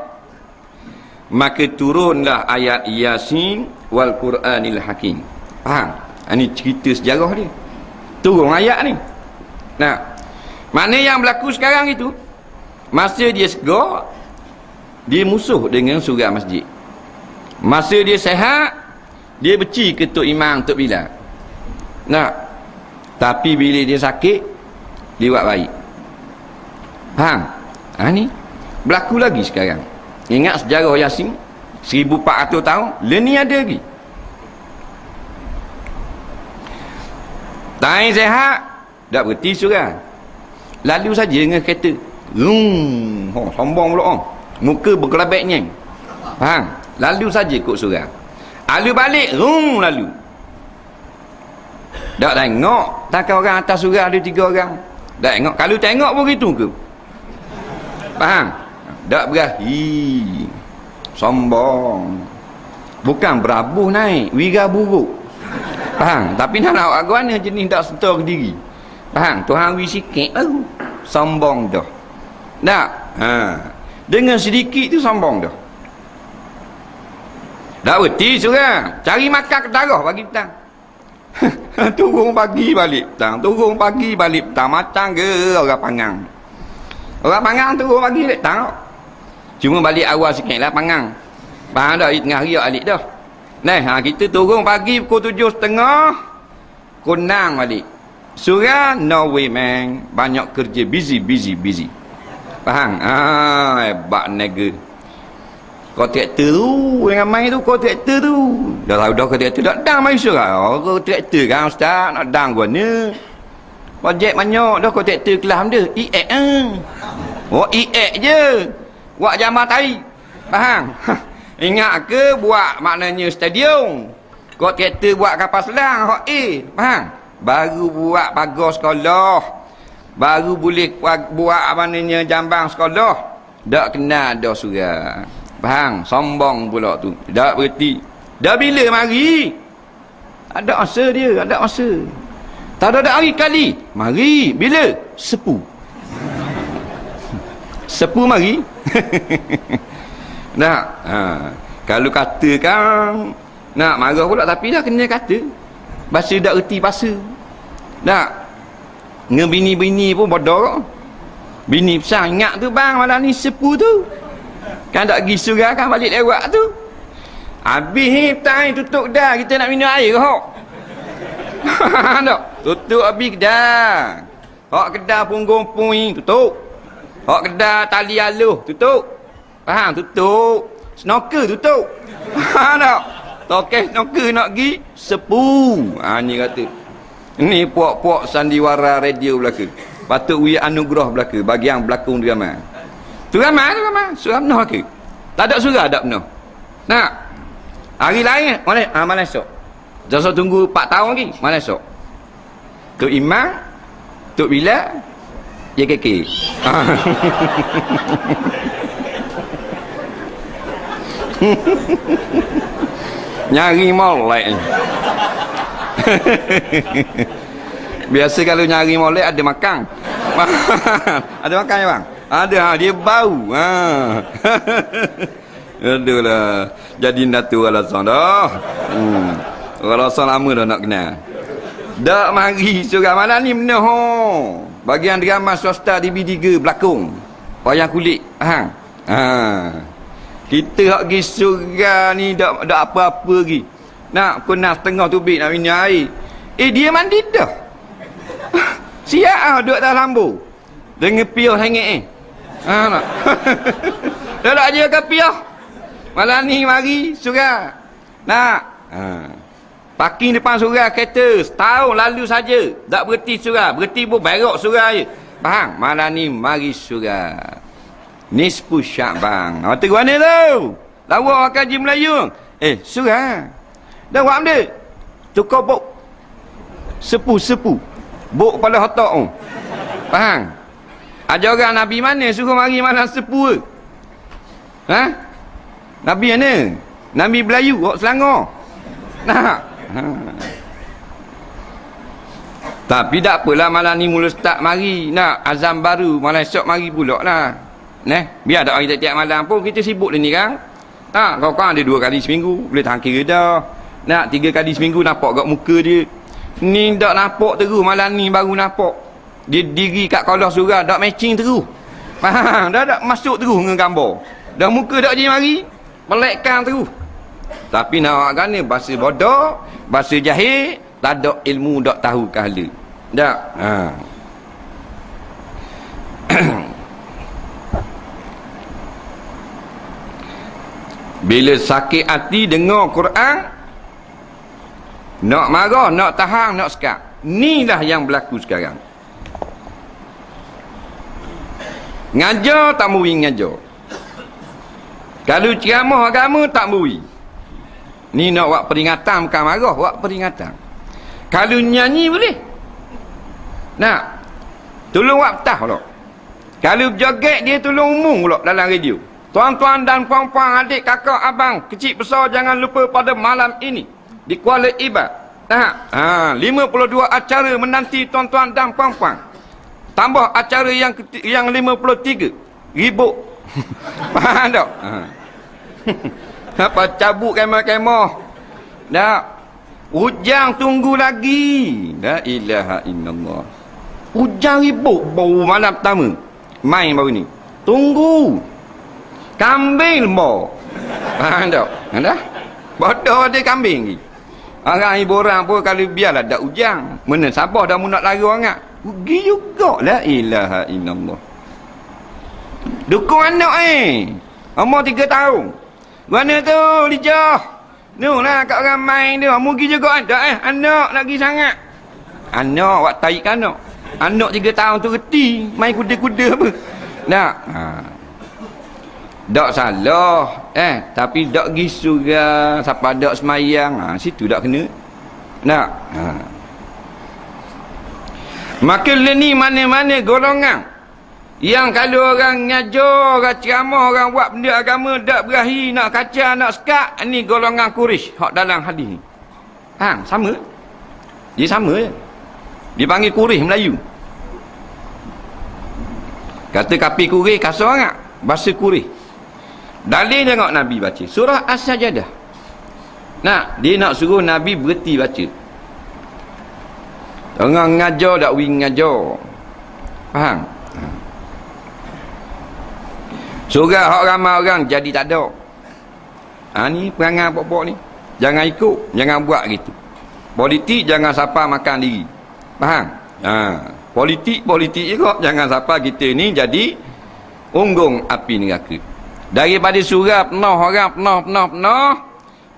Maka turunlah ayat Yasin wal Quranil Hakim. Faham? Ini cerita sejarah dia, turun ayat ni. Mana yang berlaku sekarang itu, masa dia segar, dia musuh dengan surah masjid. Masa dia sehat, dia beci ke Tok Imam, Tok Bilal. Tapi bila dia sakit, dia buat baik. Faham? Ni berlaku lagi sekarang. Ingat sejarah Yasin 1400 tahun, ni ada lagi. Tahan sehat, tak berhenti surah. Lalu saja dengan kereta, sombong pula orang, muka berkelabeknya. Faham? Lalu saja ikut surah. Lalu balik, lalu. Tak tengok, takkan orang atas surah ada 3 orang. Tak tengok, kalau tengok pun gitu ke? Faham? Tak berahi, sombong. Bukan berabuh naik, wira buruk. Faham? Tapi nak awak guana jenis tak sentuh ke diri. Faham? Tuhan wi sikit baru sombong dah. Tak? Dengan sedikit tu sombong dah. Tak berhenti surah. Cari makan ke darah bagi petang. Turun pagi balik petang. Turun pagi balik petang. Macam ke orang Pangang? Orang Pangang turun pagi balik petang. Cuma balik awal sikit lah Pangang. Faham dah? Tengah riak alik dah. Nah, kita turun pagi pukul 7.30. Kunang balik. Surah, no way man. Banyak kerja. Busy. Faham? Hebat negara. Kontraktor tu, yang main tu kontraktor tu. Dah tahu dah kontraktor tak dang main surah. Kontraktor kan ustaz, nak dang gua ni. Projek banyak dah kontraktor kelas dia. EX EX je. Buat jambar tahi. Faham? Ingat ke buat maknanya stadium. Kontraktor buat kapal selang hok A. Faham? Baru buat pagar sekolah. Baru boleh buat maknanya jambang sekolah. Tak kenal dah surah. Faham? Sombong pula tu. Tak berhenti. Dah bila mari? Ada masa dia. Ada masa. Tak ada hari kali. Mari. Bila? Sepu. Sepu mari. Nak. Kalau katakan nak marah pula. Tapi dah kena kata. Bahasa tak erti bahasa. Nak. Dengan bini-bini pun bodoh. Bini besar ingat tu bang. Malam ni sepu tu. Kan tak pergi surah kan balik lewat tu. Habis petang tutup dah. Kita nak minum air ke hok? Tak? Tutup habis dah. Hok kedai punggung-punggung tutup. Hok kedai tali aluh tutup. Faham? Tutup. Snorkel tutup. Faham tak? Tokeh snorkel nak pergi sepu. Ni kata. Ni puak-puak sandiwara radio belaka. Patut Wi Anugerah belaka. Bagi yang berlakon drama. Surah benar ke? Tak ada surah tak benar. Nak? Hari lain mana esok? Jangan tunggu 4 tahun lagi. Mana esok? Tok Imam, Tok Bilal, JKK. Nyari molek. Biasa kalau nyari molek ada makan. Ada makan ya bang? Ada, dia bau. Aduhlah. Jadi Datuk alasan dah. Alasan lama dah nak kenal. Tak mari surah malam ni benar. Bagian drama swasta TV3 berlakon. Wayang kulit. Kita hak pergi surah ni tak apa-apa lagi. Nak kena setengah tubik nak minum air. Dia mandi dah. Siap duduk dalam lambu. Dengan piah hangit nak. Dah tak je ke piah. Malam ni mari surah. Nak. Parking depan surah kereta. Setahun lalu saja. Tak berhenti surah. Berhenti pun berok surah je. Faham? Malam ni mari surah. Nisfu Sya'ban. Awak tengok mana tu? Lawa kaji Melayu. Surah. Dah buat benda. Tukar bok. Sepu. Bok kepala otak tu. Faham? Ajaran Nabi mana suruh mari malam sepu? Nabi mana? Nabi Melayu, orang Selangor. Nah. Tapi tak apalah malam ni mula start mari. Nak azam baru, malam esok mari pula lah. Biar tak hari tiap malam pun kita sibuk ni kan. Kau-kau ada 2 kali seminggu, boleh tahan kira dah. Nak 3 kali seminggu nampak kat muka dia. Ni tak nampak terus malam ni baru nampak. Dia diri kat kolah surah tak matching terus. Faham? Dah masuk terus dengan gambar. Dah muka tak je mari. Melekkan terus. Tapi nak kan ni bahasa bodoh, bahasa jahil, tak ada ilmu tak tahu kahala. Tak. Bila sakit hati dengar Quran, nak marah, nak tahan, nak sekat. Inilah yang berlaku sekarang. Ngajar tak mui ngajar. Kalau ceramah agama tak mui. Ni nak buat peringatan bukan marah, buat peringatan. Kalau nyanyi boleh. Nak. Tolong buat petah pula. Kalau joget dia tolong umum pula dalam radio. Tuan-tuan dan puan-puan, adik, kakak, abang, kecil besar jangan lupa pada malam ini di Kuala Ibat. 52 acara menanti tuan-tuan dan puan-puan. Tambah acara yang 53 ribut. Faham tak? Apa cabut kemah-kemah. Tak. Ujang tunggu lagi. La ilaha illallah. Ujang ribut baru malam pertama. Main baru ni. Tunggu. Kambing lembu. Faham tak? Ada? Bodoh dia kambing ni. Orang ibu orang pun kalau biarlah dak ujang. Mana Sabah dah mu nak lari orang. Rugi juga. La ilaha illallah. Dukung anak umur 3 tahun. Mana tu lijah? Nu lah kat orang main dia. Mu pergi juga ada anak lagi sangat. Anak wak tarik anak. Anak 3 tahun tu reti main kuda-kuda apa. Nak. Tak salah tapi tak pergi surga siapa tak semayang situ tak kena nak maka ni mana-mana golongan yang kalau orang ngajar orang ceramah orang buat benda agama tak berahi nak kacau nak sekat ni golongan Quraisy hak dalam hadis ni sama dia sama je dipanggil Quraisy Melayu kata kapi Quraisy kasar sangat bahasa Quraisy. Dalil tengok Nabi baca surah As-Sajdah. Dia nak suruh Nabi berhenti baca. Orang ngajar tak wing ngajar. Faham? Surah hak ramai orang jadi tak ada. Ni perangai pokok ni. Jangan ikut, jangan buat gitu. Politik jangan siapa makan diri. Faham? Politik juga jangan siapa kita ni jadi unggung api neraka. Daripada surah penuh orang penuh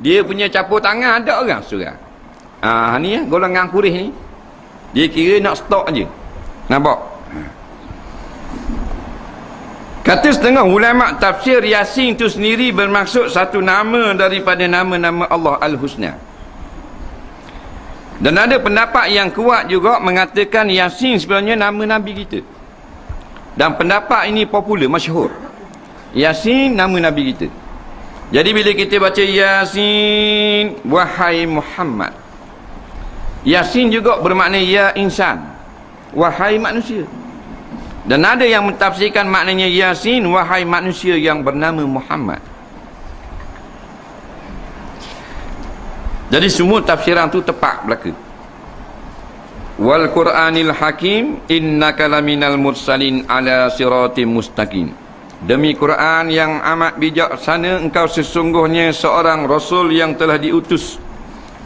dia punya capur tangan ada orang surah ni golongan Quraisy ni dia kira nak stok je nampak kata setengah ulama tafsir Yasin tu sendiri bermaksud satu nama daripada nama-nama Allah Al-Husna dan ada pendapat yang kuat juga mengatakan Yasin sebenarnya nama Nabi kita dan pendapat ini popular masyhur. Yasin nama Nabi kita. Jadi bila kita baca Yasin wahai Muhammad. Yasin juga bermakna ya insan. Wahai manusia. Dan ada yang mentafsirkan maknanya Yasin wahai manusia yang bernama Muhammad. Jadi semua tafsiran tu tepat belaka. Wal Qur'anil Hakim innaka laminal mursalin ala siratim mustaqim. Demi Quran yang amat bijaksana engkau sesungguhnya seorang Rasul yang telah diutus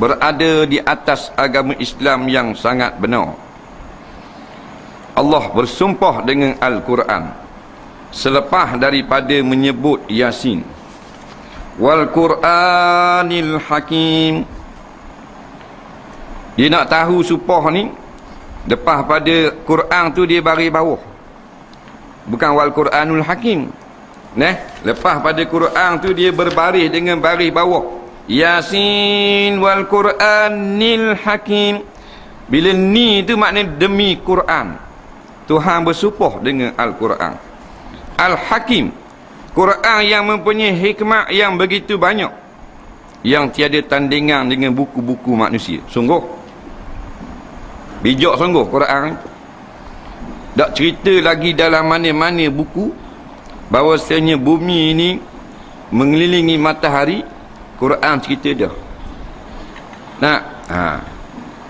berada di atas agama Islam yang sangat benar. Allah bersumpah dengan Al-Quran selepas daripada menyebut Yasin. Wal Qur'anil Hakim. Dia nak tahu sumpah ni lepas pada Quran tu dia baris bawah. Bukan wal Quranul Hakim. Lepas pada Quran tu dia berbaris dengan baris bawah. Yasin wal Quranil Hakim. Bila ni tu maknanya demi Quran. Tuhan bersumpah dengan Al-Quran. Al-Hakim. Quran yang mempunyai hikmah yang begitu banyak. Yang tiada tandingan dengan buku-buku manusia. Sungguh. Bijak sungguh Quran. Tak cerita lagi dalam mana-mana buku bahawasanya bumi ini mengelilingi matahari. Quran cerita dah.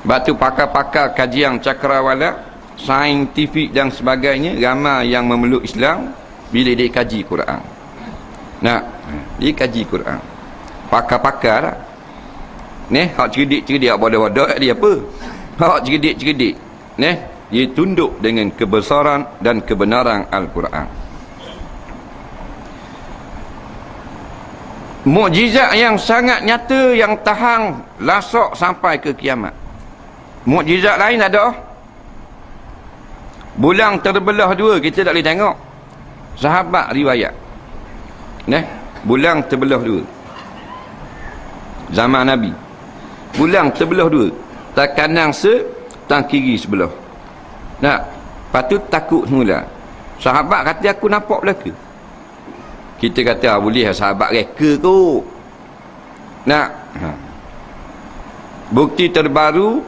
Sebab tu pakar-pakar kajian cakrawala, saintifik dan sebagainya, ramai yang memeluk Islam bila dia kaji Quran. Dia kaji Quran. Pakar-pakar lah. Hak cerdik-cerdik, hak bodoh-bodoh dia apa? Hak cerdik-cerdik. Dia tunduk dengan kebesaran dan kebenaran Al-Quran. Mukjizat yang sangat nyata yang tahan lasak sampai ke kiamat. Mukjizat lain ada. Bulan terbelah dua kita tak boleh tengok. Sahabat riwayat. Bulan terbelah dua. Zaman Nabi. Bulan terbelah dua. Tak kanan tak kiri sebelah. Patut takut semula. Sahabat kata aku nampak belaka. Kita kata boleh sahabat reka kot. Bukti terbaru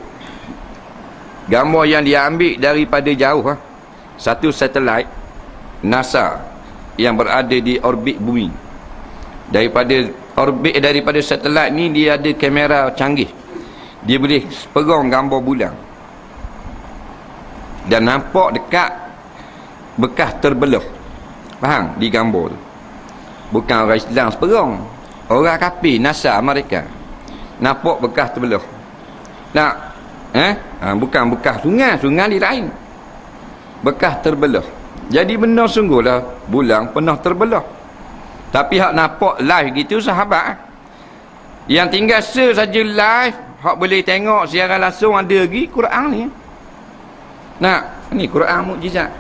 gambar yang diambil daripada jauh satu satelit NASA yang berada di orbit bumi. Daripada satelit ni dia ada kamera canggih. Dia boleh pegang gambar bulan. Dan nampak dekat bekas terbelah. Faham? Di gambar tu. Bukan orang Islam seperang. Orang kafir Nasar mereka. Nampak bekas terbelah. Tak? Bukan bekas sungai. Sungai di lain. Bekas terbelah. Jadi benar sungguhlah bulan pernah terbelah. Tapi hak nampak live gitu sahabat. Yang tinggal saja live, hak boleh tengok siaran langsung ada lagi Quran ni. Nah, ni Quran mukjizat.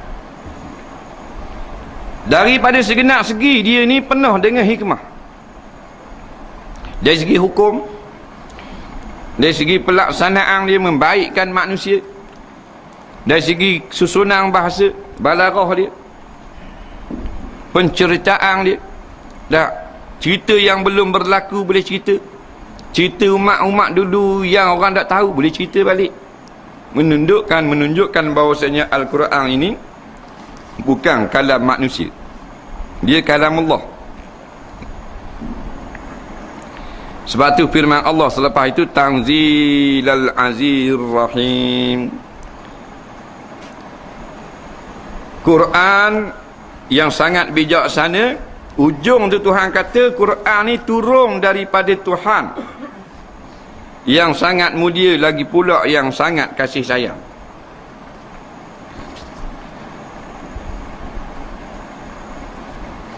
Daripada segenap segi dia ni penuh dengan hikmah. Dari segi hukum, dari segi pelaksanaan dia membaikkan manusia, dari segi susunan bahasa, balaghah dia, penceritaan dia, cerita yang belum berlaku boleh cerita, cerita umat-umat dulu yang orang tak tahu boleh cerita balik, menunjukkan bahawasanya Al-Quran ini bukan kalam manusia, dia kalam Allah. Sebab tu firman Allah selepas itu, Tanzilal Azizir Rahim, Quran yang sangat bijaksana. Ujung tu Tuhan kata Quran ni turun daripada Tuhan yang sangat mulia, lagi pula yang sangat kasih sayang.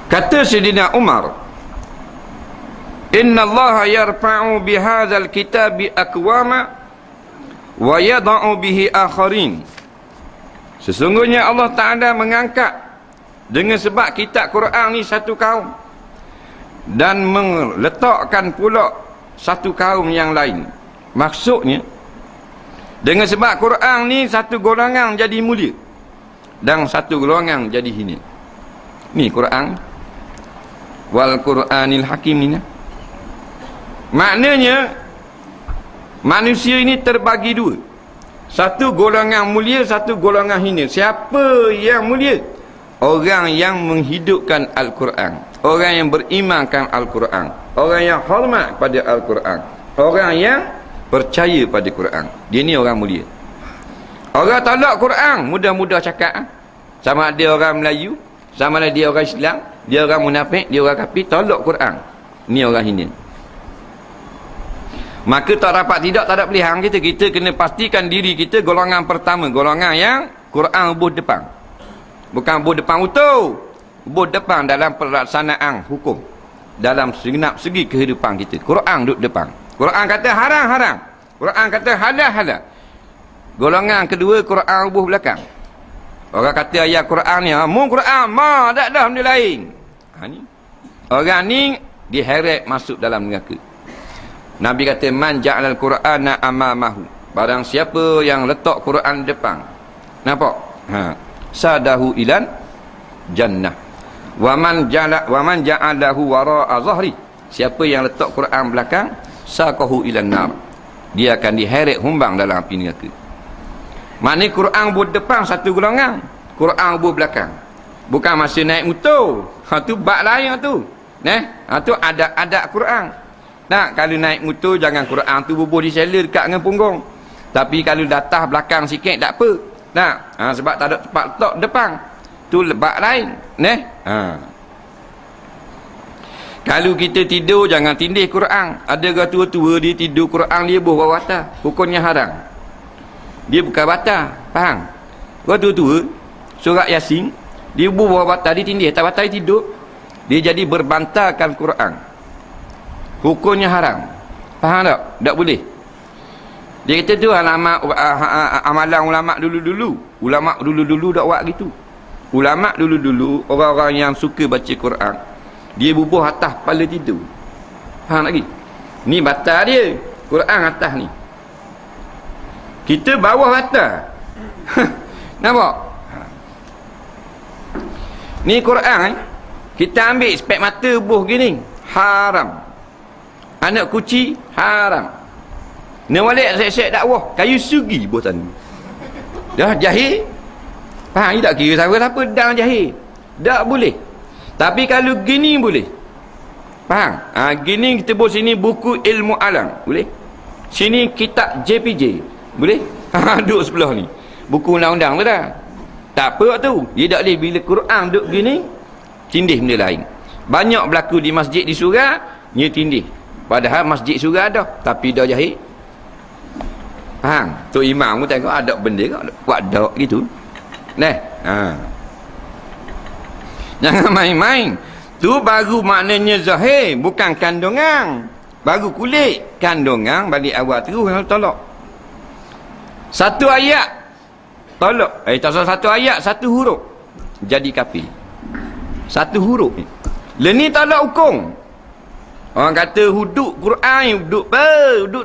Kata Sayyidina Umar, Inna Allah yarfa'u bihadzal kitabi aqwama wa yada'u bihi akharin. Sesungguhnya Allah Ta'ala mengangkat dengan sebab kitab Quran ni satu kaum dan meletakkan pula satu kaum yang lain. Maksudnya dengan sebab Quran ni satu golongan jadi mulia dan satu golongan jadi hina. Ni Quran wal Quranil Hakim ni. Maknanya manusia ini terbagi dua. Satu golongan mulia, satu golongan hina. Siapa yang mulia? Orang yang menghidupkan Al-Quran, orang yang berimankan Al-Quran, orang yang hormat pada Al-Quran, orang yang percaya pada Quran. Dia ni orang mulia. Orang tolak Quran mudah-mudah cakap, sama ada orang Melayu, sama ada dia orang Islam, dia orang munafik, dia orang kafir, tolak Quran, ni orang hina. Maka tak dapat tidak, tak ada pilihan kita. Kita kena pastikan diri kita golongan pertama, golongan yang Quran buh depan. Bukan buh depan utuh, buh depan dalam pelaksanaan hukum, dalam segenap segi kehidupan kita. Quran duduk depan. Quran kata haram, haram. Quran kata halal, halal. Golongan kedua Quran buh belakang. Orang kata ayat Quran ni, mu Quran, ma tak dah benda lain. Ni orang ni diheret masuk dalam neraka. Nabi kata man ja'alal Qur'ana amamahu, barang siapa yang letak Quran depan, nampak? Sadahu ilan jannah. Wa man ja'alahu wara'a zahri, siapa yang letak Quran belakang, saqahu ilan nar, dia akan diheret humbang dalam api neraka. Maknanya Quran buat depan satu golongan, Quran buat belakang. Bukan masa naik motor, tu bab lain tu. Tu ada Quran. Nah, kalau naik motor jangan Quran tu bubuh di seller dekat dengan punggung. Tapi kalau datang belakang sikit tak apa. Nah, sebab tak ada tempat letak depan. Tu bab lain, Kalau kita tidur jangan tindih Quran. Ada orang tua-tua dia tidur Quran dia buh bawah atas, hukumnya haram. Dia bukan batal, faham? Orang tua-tua surat Yasin dia buh bawah atas, dia tindih atas batal, dia tidur. Dia jadi berbantalkan Quran. Hukumnya haram. Faham tak? Tak boleh. Dia kata tu amalan ulama dulu-dulu. Ulama dulu-dulu tak buat gitu. Ulama dulu-dulu, orang-orang yang suka baca Quran, dia bubuh atas kepala tidur. Faham lagi? Ni batal dia. Quran atas ni. Kita bawah atas. Nampak? Ni Quran, kita ambil spek mata buh gini, haram. Anak kuci haram. Nawalik sek-sek dakwah, kayu sugi buh tanu. Dah jahil. Faham tak, kira siapa dalam jahil. Tak boleh. Tapi kalau gini boleh. Faham? Gini kita buat sini buku ilmu alam, boleh. Sini kitab JPJ, boleh. Duduk sebelah ni buku undang-undang tu dah. Tak apa tu. Dia tak boleh bila Quran duduk gini tindih benda lain. Banyak berlaku di masjid di surau, nya tindih. Padahal masjid surau dah, tapi dah jahit. Faham? Tu imam pun tengok ada benda ke, buat dak gitu. Nah, jangan main-main. Tu baru maknanya zahir, bukan kandungan. Baru kulit, kandungan balik awal terus tolak. Satu ayat tolak. Tak salah satu ayat, satu huruf jadi kafir. Satu huruf ni. Ni tolak hukum. Orang kata huduk Quran, huduk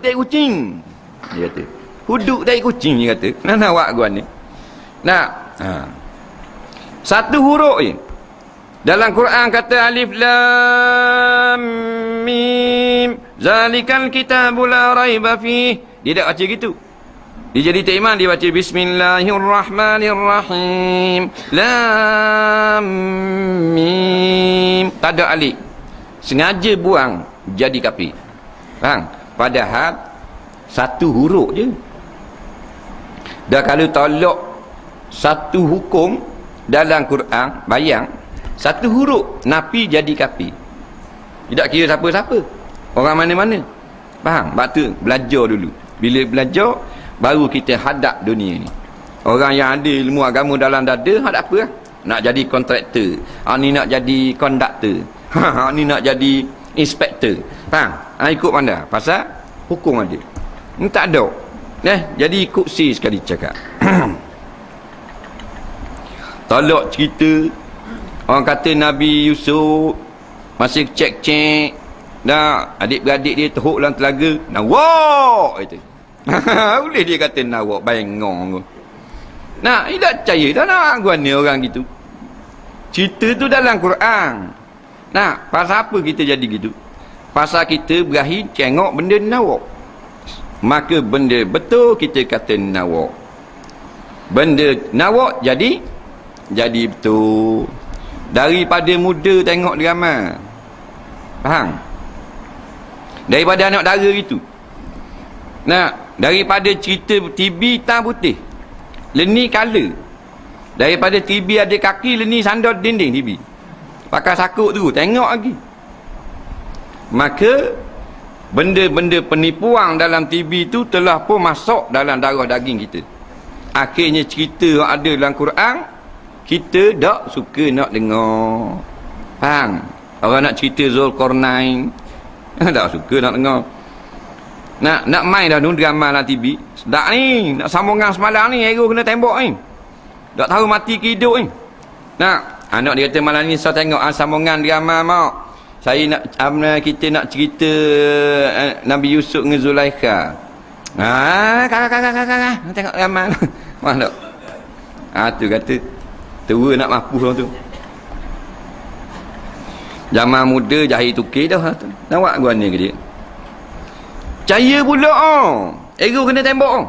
tai kucing. Dia kata, huduk tai kucing dia kata. Nak awak gua ni. Nak. Satu huruf ni. Dalam Quran kata alif lam mim zalikal kitabul la raiba fih. Dia tak baca gitu. Dia jadi tak iman, dia baca bismillahirrahmanirrahim. Lam mim. Tak ada alif. Sengaja buang jadi kafir. Faham? Padahal satu huruf je. Dah kalau tolak satu hukum dalam Quran, bayang satu huruf nafi jadi kafir. Tidak kira siapa-siapa, orang mana-mana. Faham? Sebab tu belajar dulu. Bila belajar baru kita hadap dunia ni. Orang yang ada ilmu agama dalam dada, hadap apa? Nak jadi kontraktor, ni nak jadi konduktor, ni nak jadi inspektor. Faham? Ikut mana? Pasal hukum ada. Ni tak ada. Jadi ikut si sekali cakap. Tolak cerita orang kata Nabi Yusuf masih cek-cek dah, adik-beradik dia teruk dalam telaga, nawak itu. Boleh dia kata nawak, bengong tu. Nah, dia tak percaya dah nak gua ni orang gitu. Cerita tu dalam Quran. Nah, pasal apa kita jadi gitu? Pasal kita berakhir tengok benda nawak. Maka benda betul kita kata nawak. Benda nawak jadi betul. Daripada muda tengok drama. Faham? Daripada anak dara itu. Nah, daripada cerita TV hitam putih, leni color. Daripada TV ada kaki, leni sandar dinding TV. Pakai sakut tu, tengok lagi. Maka benda-benda penipuan dalam TV tu telah pun masuk dalam darah daging kita. Akhirnya cerita yang ada dalam Quran kita tak suka nak dengar. Faham? Orang nak cerita Zulkarnain tak suka nak dengar. Nak main dah drama dalam TV. Sedap ni, nak sambungan semalam ni, hero kena tembok ni. Tak tahu mati ke hidup ni. Nak, anak dia kata malam ni saya tengok sambungan drama mak. Saya nak kita nak cerita Nabi Yusuf dengan Zulaikha. Kakak tengok drama. Mana? Tu kata tua nak mampu orang tu. Zaman muda jahil tukir dah. Nampak gua ni ke dia? Percaya pula ego kena tembok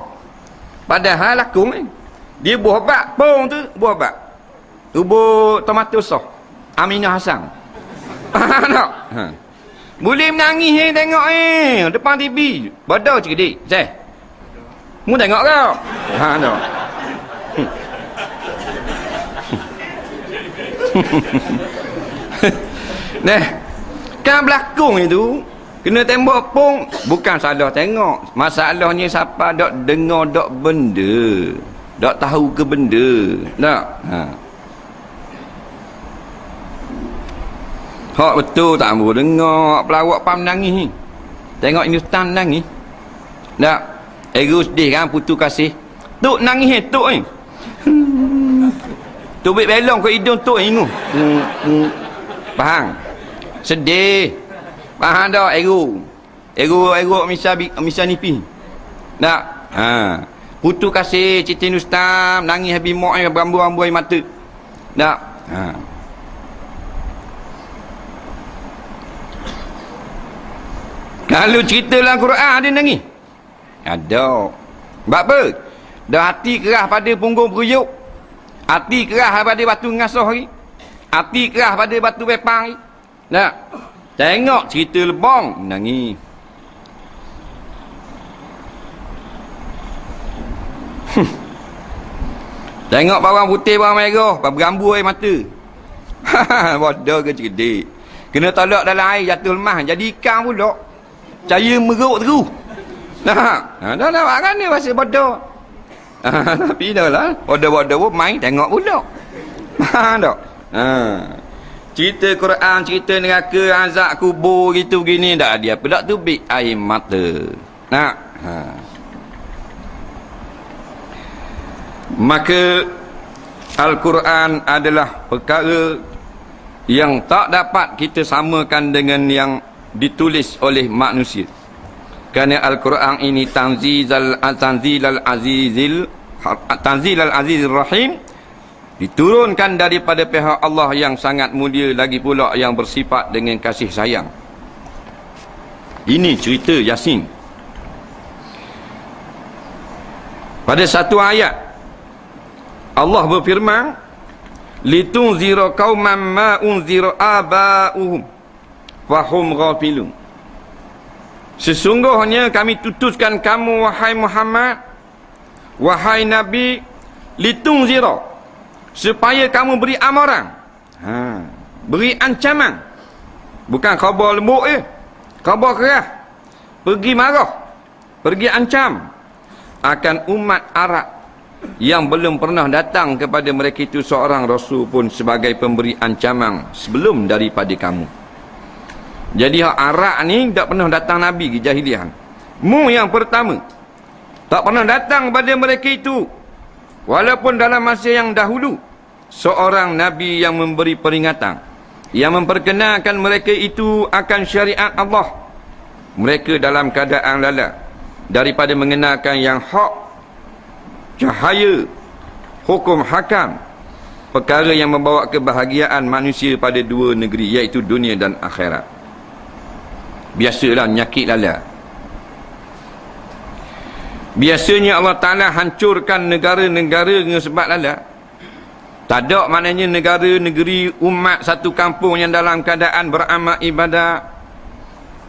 padahal lakung ni. Dia buah obat pun tu, buah obat. Tubuh tomato sos. Aminah Hasan. Nak? Boleh menangis tengok depan TV. Bodoh cerdik. Zeh. Mu tengok kau. Tak. Nah, kan belakang itu kena tembok pun bukan salah tengok. Masalahnya siapa dok dengar dok benda, dok tahu ke benda. Tak? Hak betul tak mau dengar pelawak pam nangis ni. Tengok Hindustan nangis. Tak? Ego sedih kan putus kasih. Tok nangis tok ni. Tubik belong ke hidung tok ingu. Faham? Sedih. Faham tak ego? Ego misa nipi. Tak? Putus kasih cerita Hindustan nangis habis mak ni berambu-rambu air mata. Tak? Kalau cerita dalam Quran ada nangis? Ada. Sebab apa? Dah hati kerah pada punggung peruyuk. Hati kerah pada batu ngasuh lagi. Hati kerah pada batu bepang lagi. Tak? Tengok cerita lebong nangis. Tengok bawang putih bawang merah berambu air mata. Bodoh ke cerdik. Kena tolak dalam air jatuh lemah. Jadi ikan pula. Caya meruk terus. Dah nampak kan ni pasal bodoh. Tapi dah lah. Bodoh-bodoh main tengok pula. Tak? Cerita Quran, cerita neraka, azab kubur gitu begini. Tak dia apa tak tu big air mata. Nak? Maka Al-Quran adalah perkara yang tak dapat kita samakan dengan yang ditulis oleh manusia. Kerana Al-Quran ini Tanzil Al-Azizir Rahim, diturunkan daripada pihak Allah yang sangat mulia, lagi pula yang bersifat dengan kasih sayang. Ini cerita Yasin. Pada satu ayat Allah berfirman, litunzira qauman ma unzira aba'uhum fahum ghafilun. Sesungguhnya kami tutuskan kamu wahai Muhammad, wahai Nabi, litunzira, supaya kamu beri amaran, beri ancaman. Bukan khabar lembut khabar keras. Pergi marah, pergi ancam akan umat Arab yang belum pernah datang kepada mereka itu seorang rasul pun sebagai pemberi ancaman sebelum daripada kamu. Jadi Arab ni tak pernah datang Nabi ke jahiliah. Mu yang pertama tak pernah datang pada mereka itu, walaupun dalam masa yang dahulu, seorang Nabi yang memberi peringatan, yang memperkenalkan mereka itu akan syariat Allah. Mereka dalam keadaan lalai daripada mengenalkan yang hak, cahaya, hukum hakam, perkara yang membawa kebahagiaan manusia pada dua negeri, iaitu dunia dan akhirat. Biasalah nyakit lala. Biasanya Allah Ta'ala hancurkan negara-negara dengan sebab lala. Tak ada maknanya negara, negeri, umat satu kampung yang dalam keadaan beramal ibadah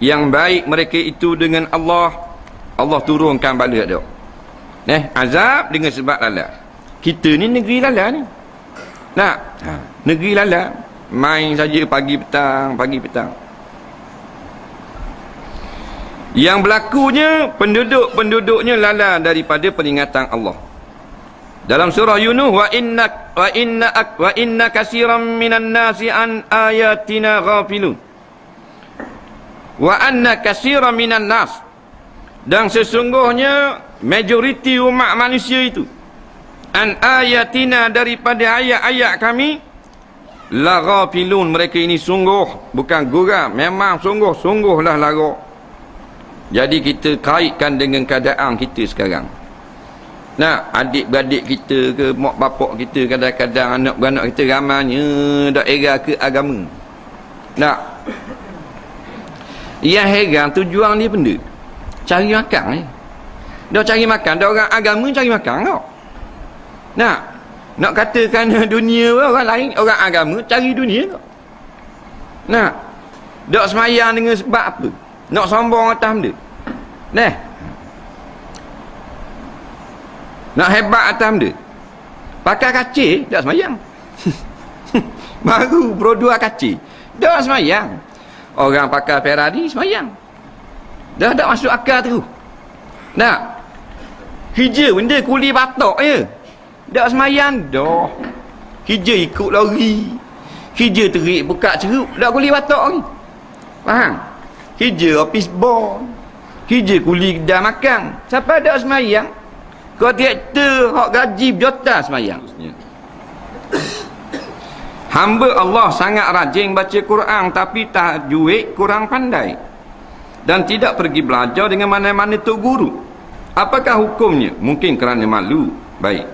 yang baik mereka itu dengan Allah, Allah turunkan balik dia. Azab dengan sebab lala. Kita ni negeri lala ni. Nak? Negeri lala. Main saja pagi petang. Yang berlakunya penduduknya lala daripada peringatan Allah. Dalam surah Yunus, wa inna katsiran minan nasi an ayatina ghafilun. Wa anna katsiran minan nas, dan sesungguhnya majoriti umat manusia itu an ayatina, daripada ayat-ayat kami, la ghafilun, mereka ini sungguh, bukan guram, memang sungguh-sungguhlah lara. Jadi kita kaitkan dengan keadaan kita sekarang. Nah, adik-beradik kita ke mak bapak kita, kadang-kadang anak-beranak kita ramanya dak era ke agama. Nah, yang heran tujuan dia benda cari makan ni. Dah cari makan, dah orang agama cari makan kau. Nak katakan dunia orang lain, orang agama cari dunia kau. Dak semayang dengan sebab apa? Nak sombong atas benda. Nak hebat atas benda. Pakai kacir, dak semayang. Baru berdua kacir, dak semayang. Orang pakai Ferrari semayang. Dah tak masuk akal tu. Hijau benda kuli batok je. Dak semayang dah. Hijau ikut lori. Hijau terik buka ceruk, dak kuli batok ni. Faham? Hijau office boy. Hijau kuli kedai makan. Siapa dak semayang? Kontraktor hak gaji berjuta semayang. Hamba Allah sangat rajin baca Quran, tapi tajwid kurang pandai dan tidak pergi belajar dengan mana-mana tok guru. Apakah hukumnya? Mungkin kerana malu. Baik.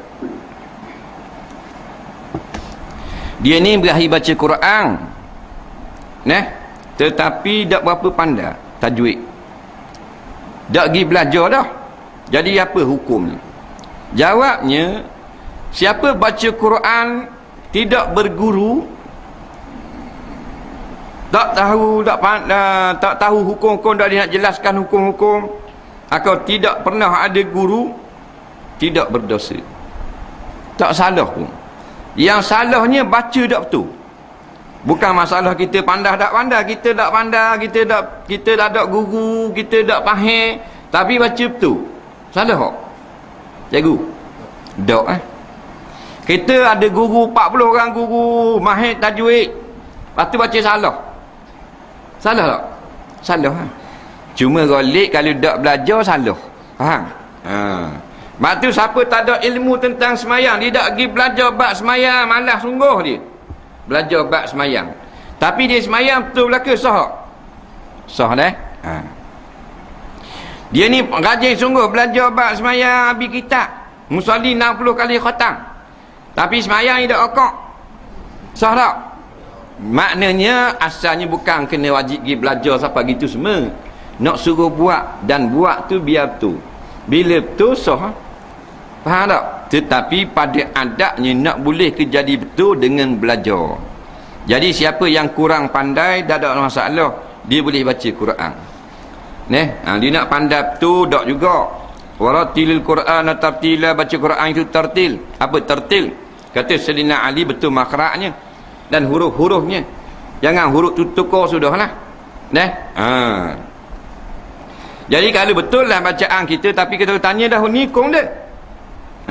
Dia ni berakhir baca Quran, tetapi tak berapa pandai tajwid. Tak pergi belajar dah. Jadi apa hukumnya? Jawabnya, siapa baca Quran tidak berguru, tak tahu hukum-hukum, tak nak jelaskan hukum-hukum, atau tidak pernah ada guru, tidak berdosa. Tak salah pun. Yang salahnya baca tak betul. Bukan masalah kita pandai tak pandai, kita tak pandai, kita tak ada guru, kita tak faham, tapi baca betul. Salah tak? Cikgu? Tak Kita ada guru 40 orang guru mahir tajwid. Lepas tu baca salah. Salah tak? Salah Cuma golek kalau tak belajar salah. Faham? Lepas tu siapa tak ada ilmu tentang semayang, dia tak pergi belajar bab semayang, malas sungguh dia belajar bab semayang, tapi dia semayang betul belaka sah. Sah dah. Dia ni rajin sungguh belajar bab semayang, habis kitab musalli 60 kali khatam, tapi semayang dia tak okok. Sah tak? Maknanya asalnya bukan kena wajib pergi belajar sampai gitu semua. Nak suruh buat, dan buat tu biar betul. Bila betul sah. Faham tak? Tetapi pada adabnya nak boleh kejadi betul dengan belajar. Jadi siapa yang kurang pandai, tak ada masalah, dia boleh baca Quran. Dia nak pandai betul tak juga. Waratilil Quran tartila, baca Quran itu tartil. Apa tartil? Kata Sayyidina Ali betul makhrajnya dan huruf-hurufnya. Jangan huruf tu tukar sudahlah. Jadi kalau betul lah bacaan kita, tapi kita tanya dah nikung dah.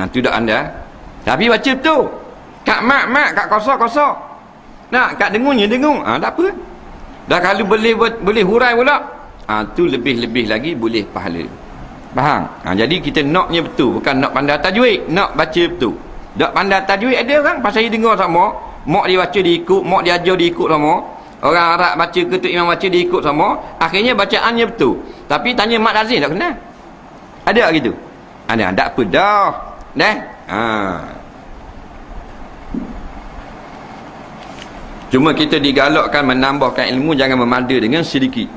Tu dah anda. Tapi baca betul. Kat mak, kat kosong. Nak kat dengunya dengung. Tak apa. Dah kalau boleh hurai pula. Tu lebih-lebih lagi boleh pahala. Faham? Jadi kita naknya betul, bukan nak pandai tajwid, nak baca betul. Tak pandai tajwid ada orang pasal dia dengar sama, mak dia baca dia ikut, mak dia ajar dia ikut sama. Orang Arab baca, ketua imam baca dia ikut sama, akhirnya bacaannya betul. Tapi tanya mak Razif tak kenal. Ada gitu? Ada, tak apa dah. Cuma kita digalakkan menambahkan ilmu, jangan memada dengan sedikit.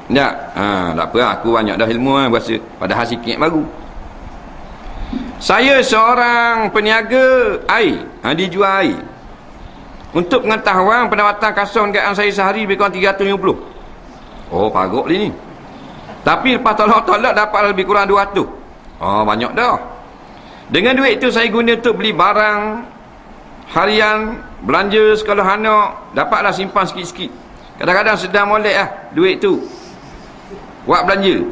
Tak apa, aku banyak dah ilmu berasa, padahal sikit baru. Saya seorang peniaga air, dia jual air. Untuk pengetahuan, pendapatan kasar dekat saya sehari lebih kurang 350. Paruk dia ni. Tapi lepas tolak-tolak dapat lebih kurang 200. Banyak dah. Dengan duit itu saya guna untuk beli barang harian, belanja sekolah anak, dapatlah simpan sikit-sikit. Kadang-kadang sedang molek duit tu buat belanja.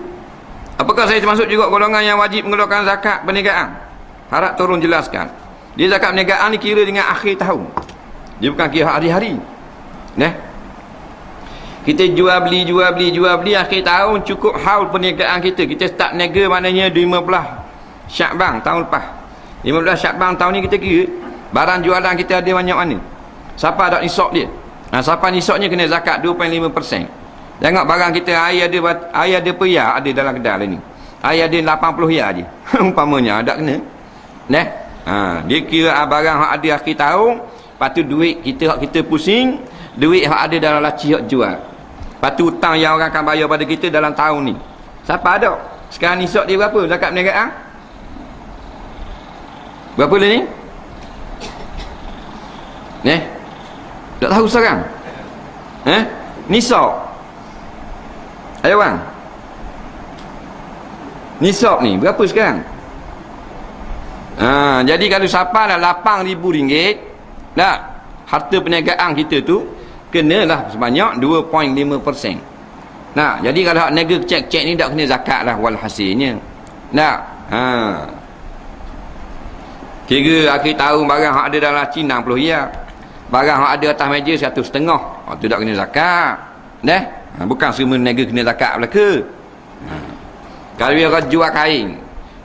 Apakah saya termasuk juga golongan yang wajib mengeluarkan zakat perniagaan? Harap tolong jelaskan. Dia zakat perniagaan ni kira dengan akhir tahun. Dia bukan kira hari-hari. Kita jual beli akhir tahun cukup haul perniagaan kita. Kita start niaga maknanya 15 Syakban tahun lepas. 15 Syakban tahun ni kita kira barang jualan kita ada banyak mana. Siapa ada nisab dia? Siapa nisabnya kena zakat 2.5%. Tengok barang kita air ada perya ada dalam kedai ni. Air ada 80 ya je. Umpamanya ada kena. Dia kira barang hak ada akhir tahun, lepas tu duit kita pusing, duit hak ada dalam laci hak jual. Lepas tu hutang yang orang akan bayar pada kita dalam tahun ni. Siapa ada? Sekarang nisab dia berapa zakat perniagaan? Berapa lah ni? Tak tahu sekarang. Nisab. Ayo bang. Nisab ni berapa sekarang? Jadi kalau siapa dah RM8,000 tak, harta perniagaan kita tu kenalah sebanyak 2.5%. Jadi kalau hak niaga cek-cek ni tak kena zakat lah walhasilnya. Kira akhir tahun barang hak ada dalam laci 60 ya. Barang hak ada atas meja 150. Tu tak kena zakat. Bukan semua niaga kena zakat belaka. Kalau dia orang jual kain.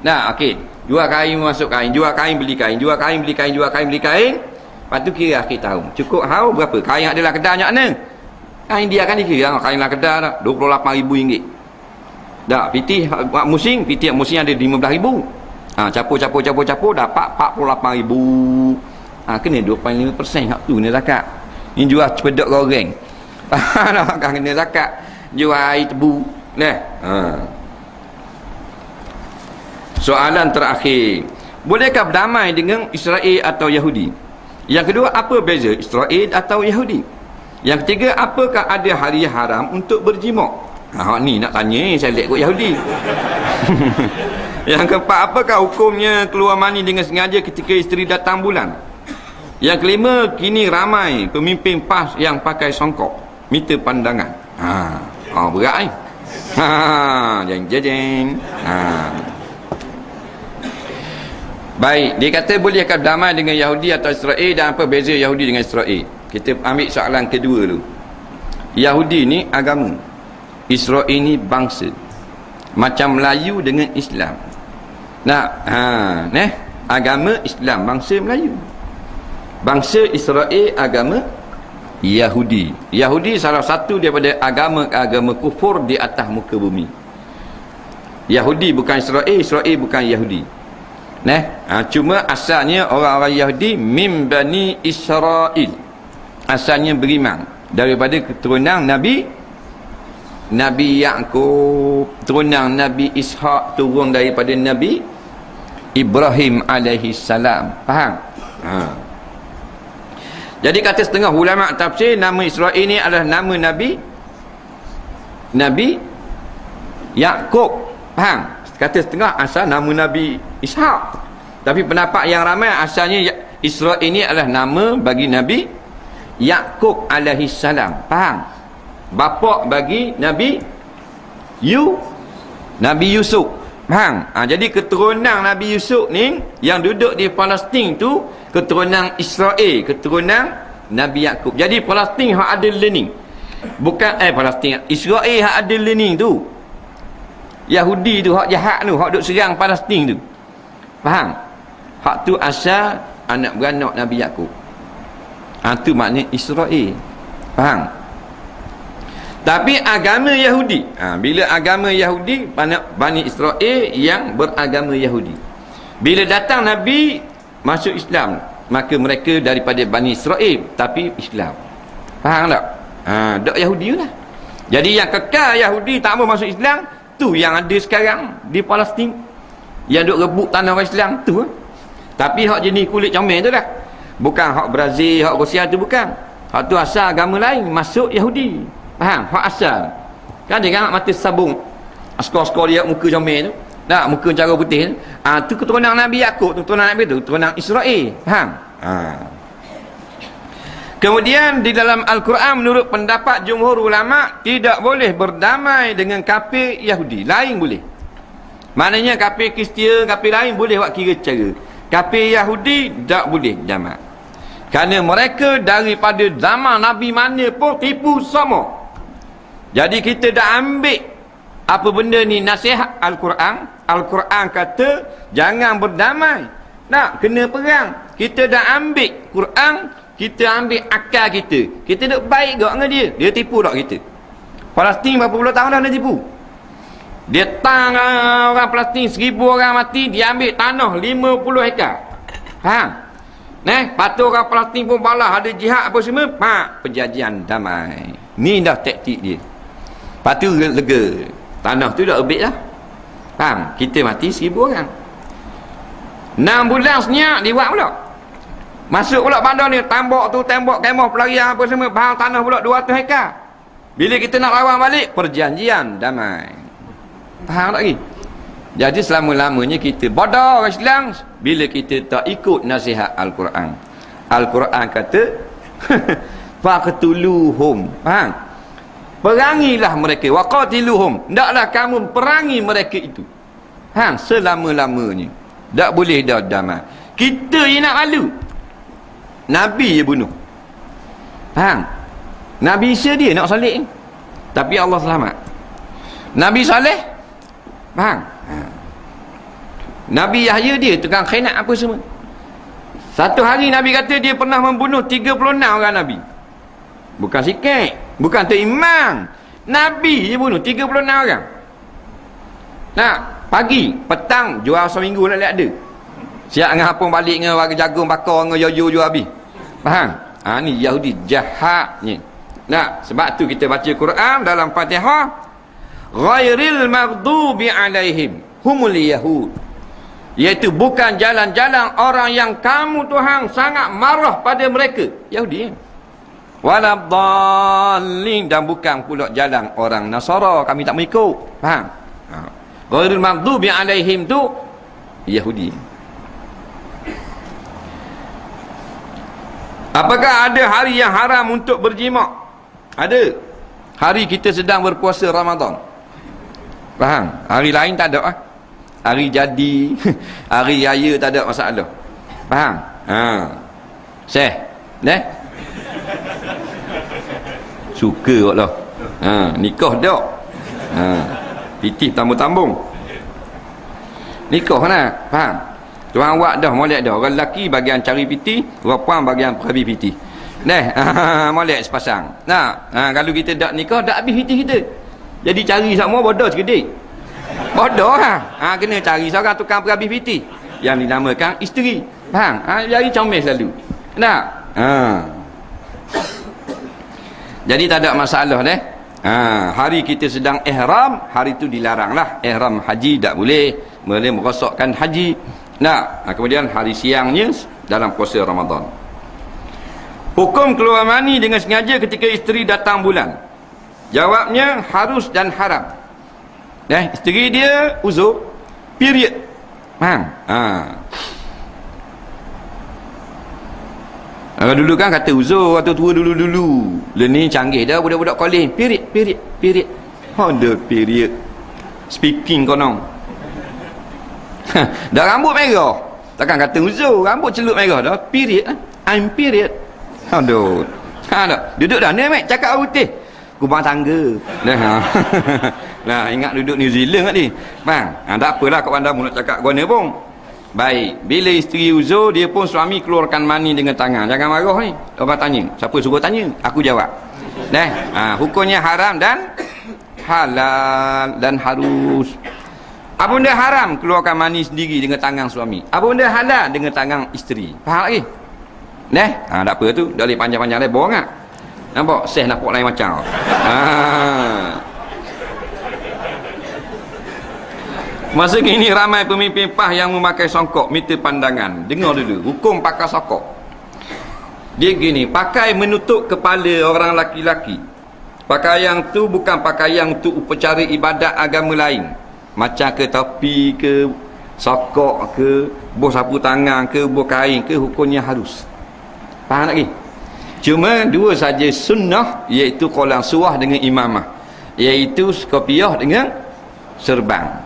Okey. Jual kain masuk kain, jual kain beli kain, jual kain beli kain, jual kain beli kain. Lepas tu kira akhir tahun. Cukup haul berapa? Kain yang ada dalam kedai mana? Kain dia kan dikira kain dalam kedai dah RM28,000. Dah, pitih musim ada RM15,000. Capur dapat RM48,000. Kena 2.5% hak tu kena zakat. Ni jual cepedok goreng. Kan kena zakat. Jual air tebu. Soalan terakhir, bolehkah berdamai dengan Israel atau Yahudi? Yang kedua, apa beza Israel atau Yahudi? Yang ketiga, apakah ada hari haram untuk berjima? Ni nak tanya, saya lihat kot Yahudi. Yang keempat, apakah hukumnya keluar mani dengan sengaja ketika isteri datang bulan? Yang kelima, kini ramai pemimpin PAS yang pakai songkok, minta pandangan. Berat ni. Jeng. Baik, dia kata boleh akan damai dengan Yahudi atau Israel, dan apa beza Yahudi dengan Israel? Kita ambil soalan kedua dulu. Yahudi ni agama, Israel ni bangsa. Macam Melayu dengan Islam. Agama Islam, bangsa Melayu. Bangsa Israel agama Yahudi. Yahudi salah satu daripada agama kufur di atas muka bumi. Yahudi bukan Israel, Israel bukan Yahudi. Cuma asalnya orang-orang Yahudi min bani Israel. Asalnya beriman daripada keturunan Nabi Yaqub, turunan Nabi Ishaq, turun daripada Nabi Ibrahim alaihi salam. Faham? Jadi kata setengah ulama tafsir, nama Israel ni adalah nama Nabi Yaqub. Faham? Kata setengah asal nama Nabi Ishaq. Tapi pendapat yang ramai asalnya Israel ini adalah nama bagi Nabi Yaqub alaihi salam. Faham? Bapa bagi Nabi Yusuf. Faham? Jadi keturunan Nabi Yusuf ni yang duduk di Palestin tu keturunan Israel, keturunan Nabi Yaqub. Jadi Palestin hak ada learning. Bukan Palestin, Israel hak ada learning tu. Yahudi tu hak jahat tu, hak duk serang Palestin tu. Faham? Hak tu asal anak beranak Nabi Yaqub. Tu maknanya Israel. Faham? Tapi agama Yahudi, bila agama Yahudi, Bani Israel yang beragama Yahudi. Bila datang Nabi masuk Islam, maka mereka daripada Bani Israel tapi Islam. Faham tak? Dok Yahudi lah. Jadi yang kekal Yahudi tak mau masuk Islam, tu yang ada sekarang di Palestin, yang duk rebut tanah orang Islam tu. Tapi hak jenis kulit comel tu lah, bukan hak Brazil, hak Rusia tu, bukan. Hak tu asal agama lain masuk Yahudi. Faham? Hak asal. Kan dia kan mata sabung, skor-skor dia muka comel tu, tak, muka cara putih tu. Tu keturunan Nabi Yaqub, keturunan Nabi tu, keturunan Israel. Faham? Kemudian di dalam Al-Quran menurut pendapat jumhur ulama, tidak boleh berdamai dengan kafir Yahudi. Lain boleh. Maknanya kafir Kristian, kafir lain boleh buat kira cara. Kafir Yahudi tak boleh damai. Kerana mereka daripada zaman Nabi mana pun tipu sama. Jadi kita dah ambil apa benda ni, nasihat Al-Quran. Al-Quran kata jangan berdamai, nak kena perang. Kita dah ambil Quran, kita ambil akal kita. Kita duk baik gak dengan dia. Dia tipu tak kita. Palestin berapa puluh tahun dah dia tipu. Dia tang orang Palestin 1000 orang mati, dia ambil tanah 50 hektar. Faham? Lepas tu orang Palestin pun balas, ada jihad apa semua. Perjanjian damai. Ni dah taktik dia. Lepas tu lega. Tanah tu dah habis lah. Faham? Kita mati 1000 orang. 6 bulan senyap dia buat pula. Masuk pula bandar ni, tambak tu, tembok kemah pelarian apa semua, bahang tanah pula 200 hektar. Bila kita nak lawan balik, perjanjian damai. Faham tak lagi? Jadi selama-lamanya kita bodoh orang Islam bila kita tak ikut nasihat Al-Quran. Al-Quran kata faqtuluhum. Faham? Perangilah mereka, waqatiluhum. Ndaklah kamu perangi mereka itu. Faham? Selama-lamanya. Tak boleh dah damai. Kita yang nak malu. Nabi je bunuh. Faham? Nabi Isa dia nak salih, tapi Allah selamat. Nabi Saleh, faham? Nabi Yahya dia tukang khianat apa semua. Satu hari Nabi kata dia pernah membunuh 36 orang Nabi. Bukan sikit, bukan terimam. Nabi je bunuh 36 orang. Nah, pagi, petang, jual seminggu nak lihat ada. Siap dengan hapung balik dengan warga jagung bakar dengan yoyo jual habis. Faham? Ni Yahudi jahatnya. Nah, sebab tu kita baca Quran dalam Fatihah, ghairil maghdubi alaihim humul yahud. Iaitu bukan jalan-jalan orang yang kamu Tuhan sangat marah pada mereka, Yahudi. Waladhdallin, dan bukan pula jalan orang Nasara, kami tak mengikut. Faham? Ghairil maghdubi alaihim tu Yahudi. Apakah ada hari yang haram untuk berjimak? Ada. Hari kita sedang berpuasa Ramadan. Faham? Hari lain tak ada. Hari jadi, hari raya tak ada masalah. Faham? Syekh. Suka kot lah. Nikah tak? Pitih tambung-tambung. Nikah nak? Faham? Tuan awak dah molek dah. Orang lelaki bagian cari piti, orang puan bagian perhabis piti. Molek sepasang. Kalau kita tak nikah, tak habis piti kita. Jadi cari semua bodoh sekedik. Bodoh kena cari seorang tukang perhabis piti yang dinamakan isteri. Faham? Jadi comel selalu. Tak? Jadi tak ada masalah hari kita sedang ihram, hari itu dilaranglah. Ihram haji tak boleh. Boleh merosakkan haji. Kemudian hari siangnya dalam puasa Ramadan. Hukum keluar mani dengan sengaja ketika isteri datang bulan. Jawabnya harus dan haram. Isteri dia uzur, period. Dulu kan kata uzur, waktu tua dulu-dulu. Ni canggih dah budak-budak kolej. Period. Ada period. Speaking konong. Dah rambut merah. Takkan kata uzur, rambut celup merah dah. Period. I'm period. Aduh. Duduk dah ni mek cakap putih. Kubang tangga. Ingat duduk New Zealand kat ni. Tak apalah kau pandang nak cakap guna pun. Baik, bila isteri uzur, dia pun suami keluarkan mani dengan tangan. Jangan marah ni. Orang tanya, siapa suruh tanya? Aku jawab. Hukumnya haram dan halal dan harus. Apa benda haram? Keluarkan mani sendiri dengan tangan suami. Apa benda halal? Dengan tangan isteri. Faham lagi? Tak apa tu. Dah boleh panjang-panjang lebar kan? Nampak? Seh nampak lain macam. Masa kini ramai pemimpin PAH yang memakai songkok minta pandangan. Dengar dulu hukum pakai songkok. Dia gini, pakai menutup kepala orang laki-laki. Pakaian tu bukan pakaian untuk upacara ibadat agama lain. Macam ke topi ke, sokok ke, bos sapu tangan ke, bos kain ke, hukumnya harus. Faham lagi? Cuma dua saja sunnah, iaitu qaulun surah dengan imamah, iaitu kopiah dengan serban.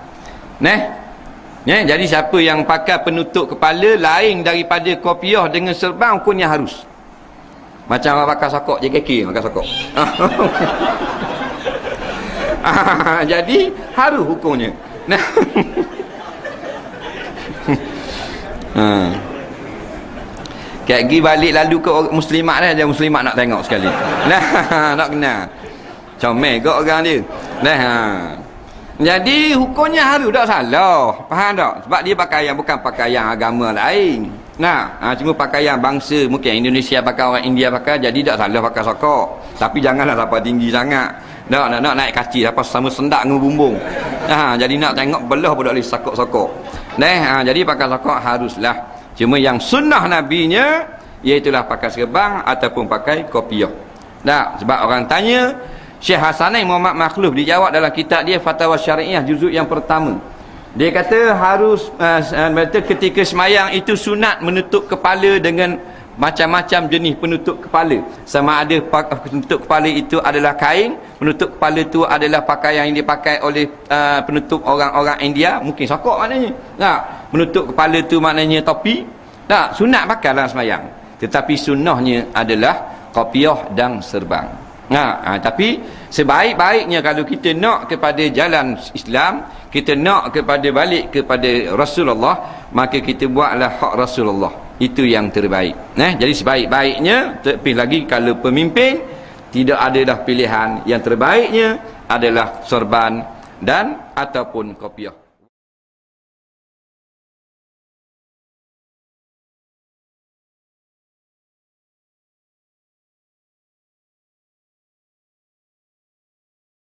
Jadi siapa yang pakai penutup kepala lain daripada kopiah dengan serban, hukumnya harus. Macam orang pakai sokok JKK pakai sokok. Jadi harus hukumnya. Kayak pergi balik lalu ke muslimat dah, dia muslimat nak tengok sekali. Nak kenal. Comel kok orang dia. Jadi hukumnya harus, tak salah. Faham tak? Sebab dia pakaian bukan pakaian agama lain. Cuma pakaian bangsa, mungkin Indonesia pakai, orang India pakai, jadi tak salah pakai sokok. Tapi janganlah sampai tinggi sangat. Nak naik kaki apa sama sendak dengan bumbung. Jadi nak tengok belah pun tak boleh sokok-sokok. Jadi pakai sokok haruslah. Cuma yang sunnah nabinya iaitulah pakai serban ataupun pakai kopiah. Sebab orang tanya, Syekh Hasanain Muhammad Makhluf dijawab dalam kitab dia Fatwa Syariah juzuk yang pertama. Dia kata harus ketika semayang itu sunat menutup kepala dengan macam-macam jenis penutup kepala. Sama ada penutup kepala itu adalah kain, penutup kepala itu adalah pakaian yang dipakai oleh penutup orang-orang India, mungkin sokok maknanya. Menutup kepala itu maknanya topi. Sunat pakai dalam semayang. Tetapi sunnahnya adalah kopiah dan serban. Tapi sebaik-baiknya kalau kita nak kepada jalan Islam, kita nak kepada balik kepada Rasulullah, maka kita buatlah hak Rasulullah. Itu yang terbaik. Jadi sebaik-baiknya, terlebih lagi kalau pemimpin, tidak ada dah pilihan. Yang terbaiknya adalah sorban dan ataupun kopiah.